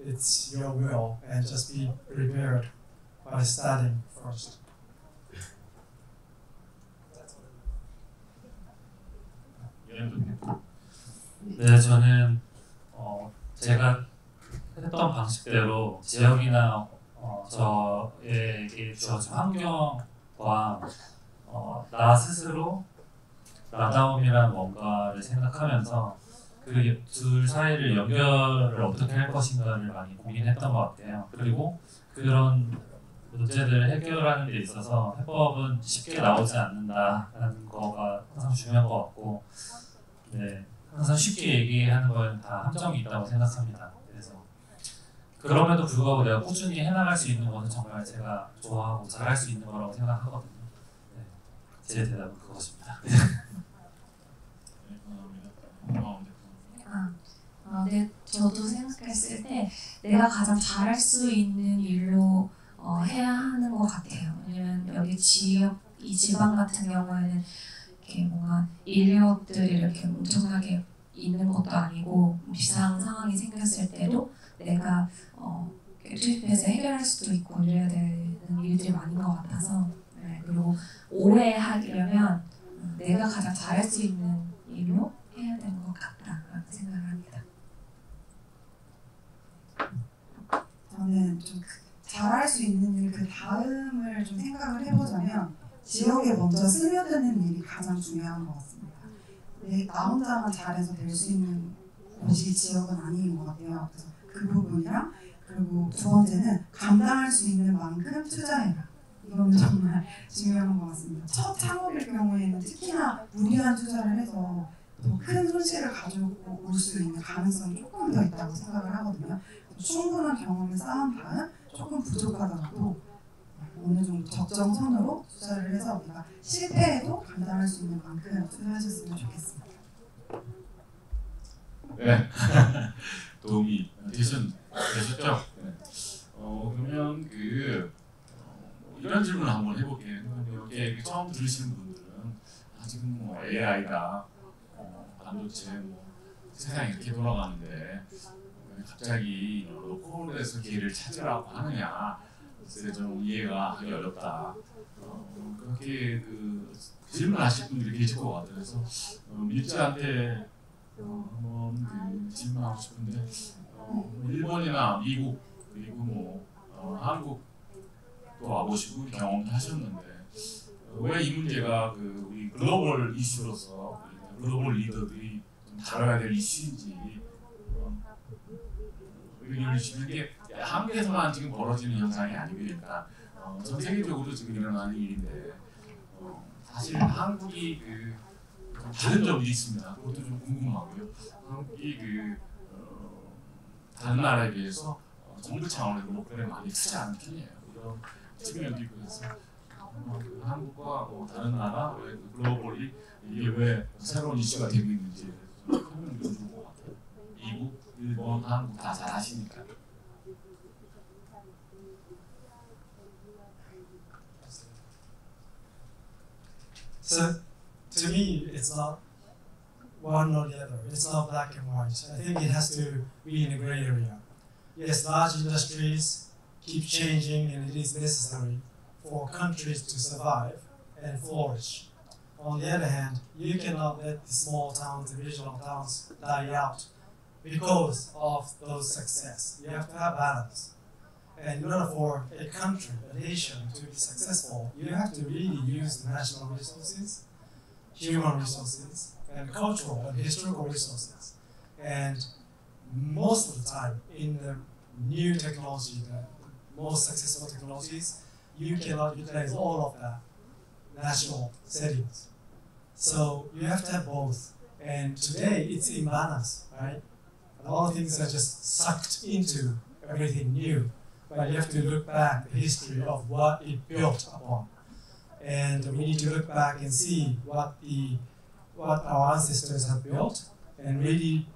It's your will, and just be prepared by studying first. 네, 저는 제가 했던 방식대로 지역이나 저에게 주어진 환경과 나 스스로 나다움이란 뭔가를 생각하면서 그 둘 사이를 연결을 어떻게 할 것인가를 많이 고민했던 것 같아요. 그리고 그런 문제들을 해결하는 데 있어서 해법은 쉽게 나오지 않는다라는 거가 항상 중요한 것 같고, 네, 항상 쉽게 얘기하는 건 다 함정이 있다고 생각합니다. 그래서 그럼에도 불구하고 내가 꾸준히 해나갈 수 있는 것은 정말 제가 좋아하고 잘할 수 있는 거라고 생각하거든요. 네, 제 대답은 그것입니다. 네, 저도 생각했을 때 내가 가장 잘할 수 있는 일로 해야 하는 것 같아요. 왜냐면 여기 이 지방 같은 경우에는 이렇게 뭔가 인력들이 이렇게 엄청나게 있는 것도 아니고 비상 상황이 생겼을 때도 내가 투입해서 해결할 수도 있고 이래야 되는 일들이 많은 것 같아서, 네, 그리고 오래 하려면 내가 가장 잘할 수 있는 일로 해야 되는 것 같다라는 생각을 합니다. 저는 좀 잘할 수 있는 일 그 다음을 좀 생각을 해보자면 지역에 먼저 스며드는 일이 가장 중요한 것 같습니다. 나 혼자만 잘해서 될 수 있는 곳이 지역은 아닌 것 같아요. 그래서 그 부분이랑, 그리고 두 번째는 감당할 수 있는 만큼 투자해라. 이건 정말 중요한 것 같습니다. 첫 창업일 경우에는 특히나 무리한 투자를 해서 더 큰 손실을 가지고 올 수 있는 가능성이 조금 더 있다고 생각을 하거든요. 충분한 경험을 쌓은 다음 조금 부족하더라도 어느 정도 적정선으로 투자를 해서 우리가 실패해도 감당할 수 있는 만큼 투자하셨으면 좋겠습니다. 네, 도움이 되셨죠? 네. 그러면 이런 질문을 한번 해볼게요. 이렇게 처음 들으시는 분들은 지금 뭐 AI다, 반도체, 세상이 이렇게 돌아가는데 갑자기 로컬에서 길을 찾으라고 하느냐, 글쎄 좀 이해가 하기 어렵다. 그렇게 질문하실 분들이 계실 것 같아요. 그래서 밀자한테 한번 질문하고 싶은데, 일본이나 미국 그리고 한국도 와보시고 경험도 하셨는데 왜 이 문제가 우리 글로벌 이슈로서 글로벌 리더들이 좀 다뤄야 될 이슈인지, 이게 한국에서만 지금 벌어지는 현상이 아니고, 그러니까 전 세계적으로 지금 일어나는 일인데, 사실 한국이 다른 점이 있습니다. 그것도 좀 궁금하고요. 한국이 다른 나라에 비해서 정부 차원에서 로컬에 많이 투자하는 편이에요. 이런 측면도 있고 해서 한국과 다른 나라, 왜 글로벌이 이게 왜 새로운 이슈가 되고 있는지 설명도 좀 줄 것 같아요. 미국, 일본, 한국 다 잘 아시니까. So, to me, it's not one or the other. It's not black and white. I think it has to be in a gray area. Yes, large industries keep changing, and it is necessary for countries to survive and flourish. On the other hand, you cannot let the small towns and regional towns die out because of those success. You have to have balance. And in order for a country, a nation, to be successful, you have to really use national resources, human resources, and cultural and historical resources. And most of the time, in the new technology, the most successful technologies, you cannot utilize all of the national settings. So you have to have both. And today, it's imbalance, right? And all things are just sucked into everything new. But you have to look back the history of what it built upon. And we need to look back and see what our ancestors have built and really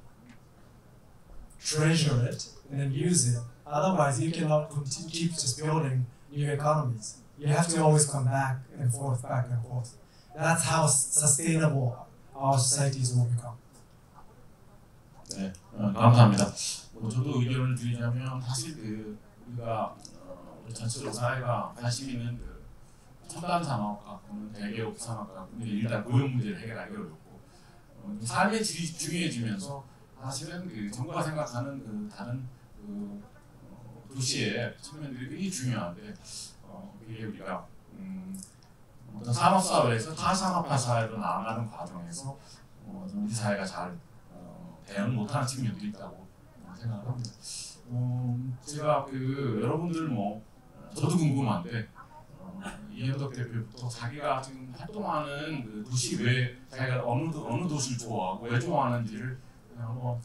treasure it and then use it. Otherwise, you cannot keep just building new economies. You have to always come back and forth. That's how sustainable our societies will become. 네, 감사합니다. 저도 의견을 드리자면 사실 우리가 전체적으로 사회가 관심 있는 첨단 산업과 대기업 산업과 일단 고용 문제를 해결하기 어렵고 삶의 질이 중요해지면서 사실은 정부가 생각하는 다른 도시의 측면들이 굉장히 중요한데 그게 우리가 어떤 산업 사회에서 탈산업화 사회로 나아가는 과정에서 우리 사회가 잘 대응 못하는 측면들이 있다고 생각을 합니다. 제가 여러분들 저도 궁금한데 이현덕 대표부터 자기가 지금 활동하는 도시 왜 자기가 어느 도시를 좋아하고 왜 좋아하는지를 한번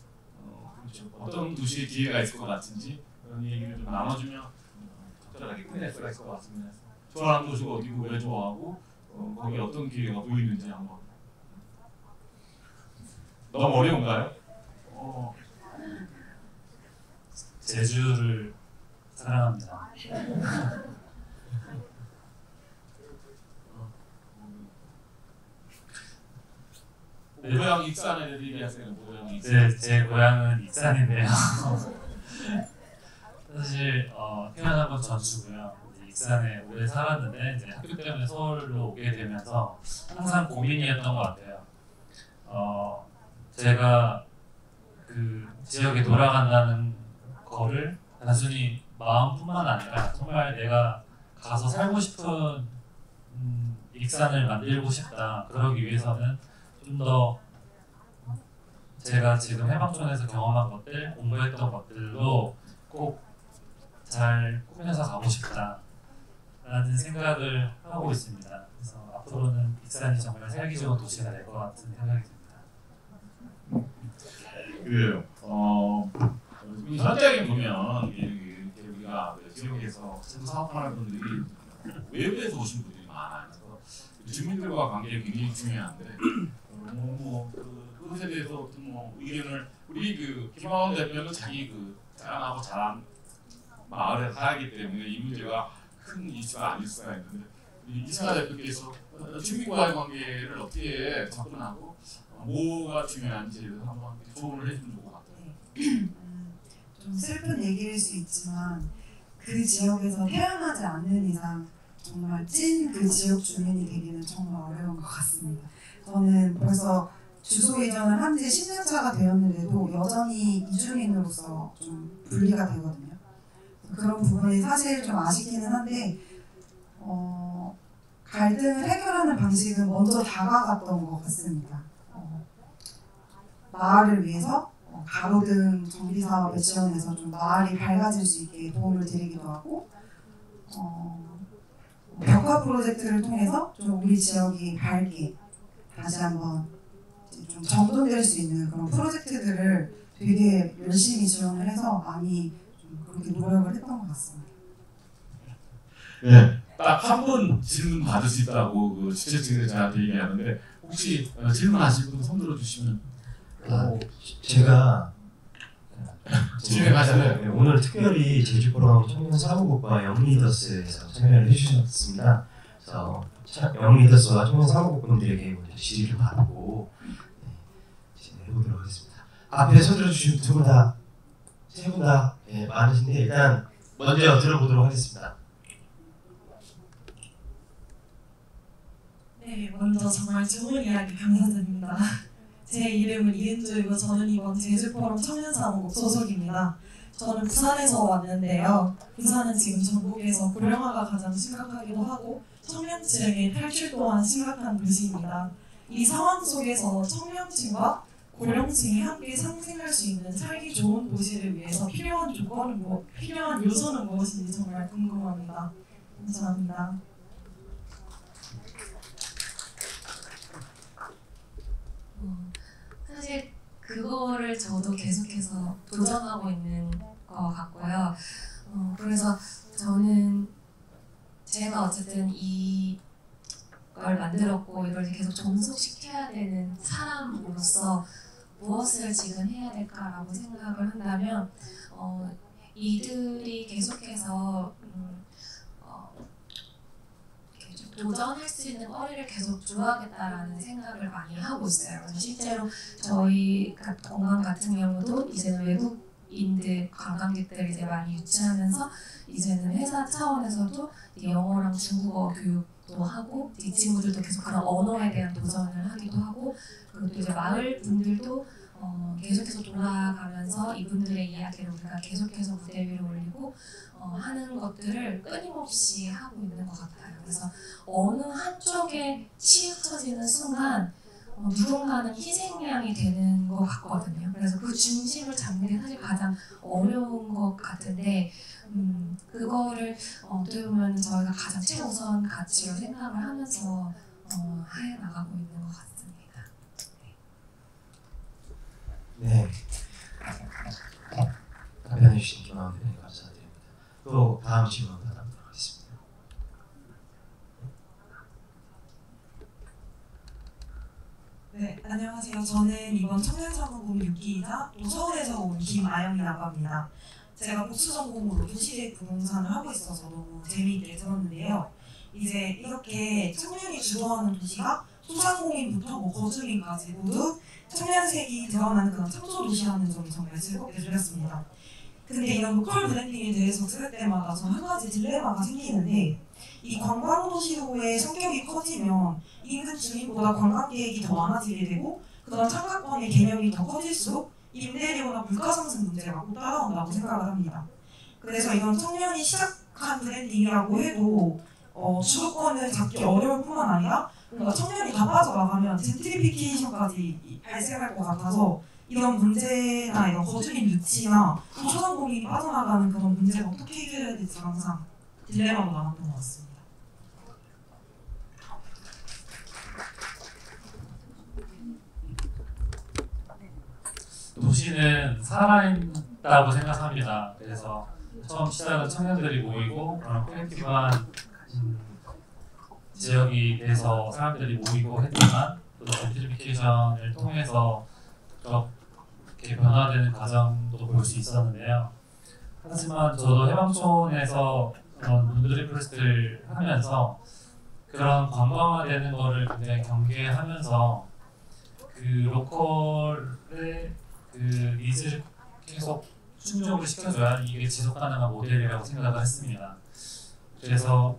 그렇죠. 어떤 도시에 기회가 있을 것 같은지 그런 얘기를 좀 나눠주면 적절하게 끝낼 수가 있을 것 같습니다. 좋아하는 도시가 어디고 왜 좋아하고 거기 어떤 기회가 보이는지 한번. 너무 어려운가요? 제주를 사랑합니다. 고향 익산에 얘기하세요. 네, 제 고향은 익산인데요. 사실 태어난 건 전주고요. 익산에 오래 살았는데 이제 학교 때문에 서울로 오게 되면서 항상 고민이었던 것 같아요. 제가 그 지역에 돌아간다는 거를 단순히 마음뿐만 아니라 정말 내가 가서 살고 싶은 익산을 만들고 싶다. 그러기 위해서는 좀 더 제가 지금 해방촌에서 경험한 것들, 공부했던 것들로 꼭 잘 꾸며서 가고 싶다라는 생각을 하고 있습니다. 그래서 앞으로는 익산이 정말 살기 좋은 도시가 될 것 같은 생각이 듭니다. 현장에 보면 우리가 지역에서 사업하는 분들이 외부에서 오신 분들이 많아요. 주민들과 관계가 굉장히 중요한데 그것에 대해서 어떤 의견을 우리 김하원 대표는 자기 자라나고 자란 마을에 살기 때문에 이 문제가 큰 이슈가 아닐 수가 있는데 이승하 대표께서 주민과의 관계를 어떻게 접근하고 뭐가 중요한지를 한번 조언을 해주면 좋을 것 같아요. 좀 슬픈 얘기일 수 있지만 그 지역에서 태어나지 않는 이상 정말 찐 그 지역 주민이 되기는 정말 어려운 것 같습니다. 저는 벌써 주소 이전을 한 지 10년 차가 되었는데도 여전히 이주민으로서 좀 분리가 되거든요. 그런 부분이 사실 좀 아쉽기는 한데 갈등을 해결하는 방식은 먼저 다가갔던 것 같습니다. 마을을 위해서 가로등 정비 사업을 지원해서 좀 마을이 밝아질 수 있게 도움을 드리기도 하고 벽화 프로젝트를 통해서 좀 우리 지역이 밝게 다시 한번 좀 정돈될 수 있는 그런 프로젝트들을 되게 열심히 지원을 해서 많이 좀 그렇게 노력을 했던 것 같습니다. 네, 딱 한 번 질문 받을 수 있다고 취재진이 저한테 얘기하는데 혹시 질문하실 분 손 들어주시면. 제가 진행하시네요. 오늘 특별히 제주포럼 청년사무국과 영리더스에서 참여를 해주셨습니다. 그래서 영리더스와 청년사무국분들에게 먼저 지지를 받고 진행해보도록 하겠습니다. 앞에 서들어주신 세 분 다 많으신데 일단 먼저 들어보도록 하겠습니다. 네, 먼저 정말 좋은 이야기 감사드립니다. 제 이름은 이은주이고 저는 이번 제주포럼 청년사무국 소속입니다. 저는 부산에서 왔는데요. 부산은 지금 전국에서 고령화가 가장 심각하기도 하고 청년층의 탈출 또한 심각한 도시입니다. 이 상황 속에서 청년층과 고령층이 함께 상생할 수 있는 살기 좋은 도시를 위해서 필요한 필요한 요소는 무엇인지 정말 궁금합니다. 감사합니다. 사실 그거를 저도 계속해서 도전하고 있는 것 같고요. 그래서 저는 제가 어쨌든 이걸 만들었고 이걸 계속 종속시켜야 되는 사람으로서 무엇을 지금 해야 될까라고 생각을 한다면 이들이 계속해서 도전할 수 있는 거리를 계속 주어야겠다라는 생각을 많이 하고 있어요. 그래서 실제로 저희 공간 같은 경우도 이제는 외국인들 관광객들을 이제 많이 유치하면서 이제는 회사 차원에서도 영어랑 중국어 교육도 하고 이 친구들도 계속 그런 언어에 대한 도전을 하기도 하고 그리고 또 이제 마을 분들도 계속해서 돌아가면서 이분들의 이야기를 우리가 계속해서 무대 위로 올리고 하는 것들을 끊임없이 하고 있는 것 같아요. 그래서 어느 한쪽에 치우쳐지는 순간 누군가는 희생양이 되는 것 같거든요. 그래서 그 중심을 잡는 게 사실 가장 어려운 것 같은데 그거를 어떻게 보면 저희가 가장 최우선 가치로 생각을 하면서 해 나가고 있는 것 같습니다. 네. 답변해 주신 김하은 대표님 감사드립니다. 또 다음 질문 받아보도록 하겠습니다. 네, 안녕하세요. 저는 이번 청년사무국 6기이자 또 서울에서 온 김아영이라고 합니다. 제가 복수 전공으로 도시재생 부동산을 하고 있어서 너무 재미있게 들었는데요. 이제 이렇게 청년이 주도하는 도시가 소상공인부터 거주민까지 모두 청년색이 드러나는 그런 창조도시라는 점이 정말 즐겁게 들렸습니다. 근데 이런 로컬 브랜딩에 대해서 들을 때마다 저는 한 가지 딜레마가 생기는데 이 관광도시로의 성격이 커지면 인근 주민보다 관광객이 더 많아지게 되고 그다음 참가권의 개념이 더 커질수록 임대료나 물가 상승 문제가 꼭 따라온다고 생각을 합니다. 그래서 이런 청년이 시작한 브랜딩이라고 해도 주도권을 잡기 어려울 뿐만 아니라 뭔가 청년이 다 빠져나가면 젠트리피케이션까지 발생할 것 같아서 이런 문제나 이런 거주민 유치나 소상공인이 빠져나가는 그런 문제를 어떻게 해결해야 될지 항상 딜레마로 남았던 것 같습니다. 도시는 살아있다고 생각합니다. 그래서 처음 시작은 청년들이 모이고 그런 콜렉티브한 지역이 돼서 사람들이 모이고 했지만 또 젠트리피케이션을 통해서 그렇게 변화되는 과정도 볼 수 있었는데요. 하지만 저도 해방촌에서 그런 문드리 프레스트를 하면서 그런 관광화되는 거를 굉장히 경계하면서 그 로컬의 그 니즈를 계속 충족을 시켜줘야 이게 지속 가능한 모델이라고 생각을 했습니다. 그래서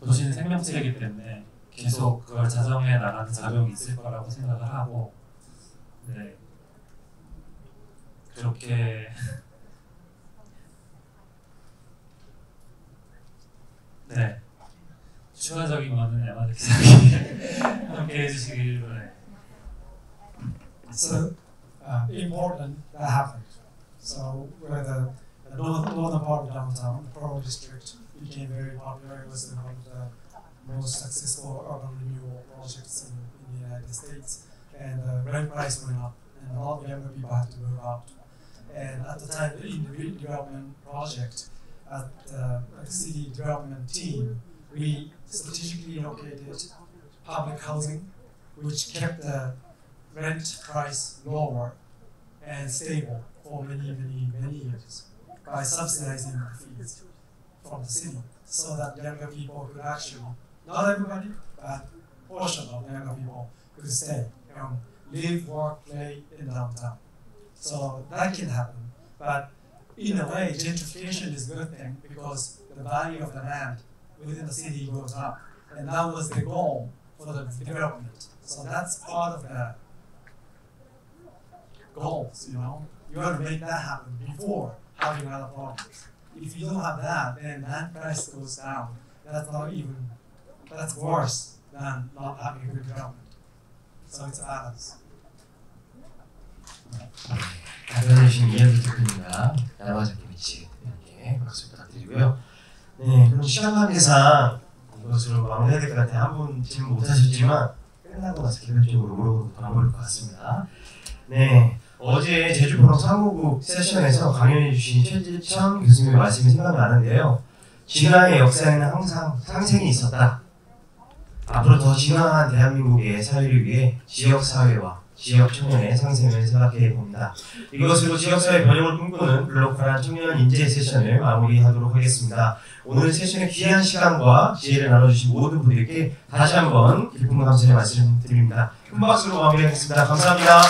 도시는 생명체이기 때문에 계속 그걸 자정해 나가는 작용이 있을 거라고 생각을 하고, 네, 그렇게 네, 추가적인 거는 야마자 기자님이 함께 해주시기로. 네. So important that happened. So where the northern part of downtown, the Pearl District, became very popular. It was one of the most successful urban renewal projects in the United States. And the rent price went up, and a lot of younger people had to move out. And at the time, in the redevelopment project, at the city development team, we strategically located public housing, which kept the rent price lower and stable for many years by subsidizing the fees from the city, so that younger people could actually, not everybody, but a portion of younger people could stay, live, work, play in downtown. So that can happen, but in a way, gentrification is a good thing because the value of the land within the city goes up, and that was the goal for the development. So that's part of the goals, You want to make that happen before having other problems. If you don't have that, then land price goes down. That's worse than not having a good development. So it's a balance. 답변해주신 이현주 대표님과 야마자키 미치에게 박수 부탁드리고요. 네, 그럼 시간 관계상 이것으로 마무리해야 될 것 같아요. 한 분 질문 못하셨지만 끝나고 나서 개별적으로 물어볼 것 같습니다. 네, 어제 제주포럼 사무국 세션에서 강연해주신 최지천 교수님의 말씀이 생각나는데요. 진화의 역사에는 항상 상생이 있었다. 앞으로 더 진화한 대한민국의 사회를 위해 지역사회와 지역 청년의 상생을 생각해 봅니다. 이것으로 지역사회 번영을 꿈꾸는 글로컬한 청년 인재 세션을 마무리하도록 하겠습니다. 오늘 세션의 귀한 시간과 지혜를 나눠주신 모든 분들께 다시 한번 깊은 감사의 말씀드립니다. 큰 박수로 마무리하겠습니다. 감사합니다.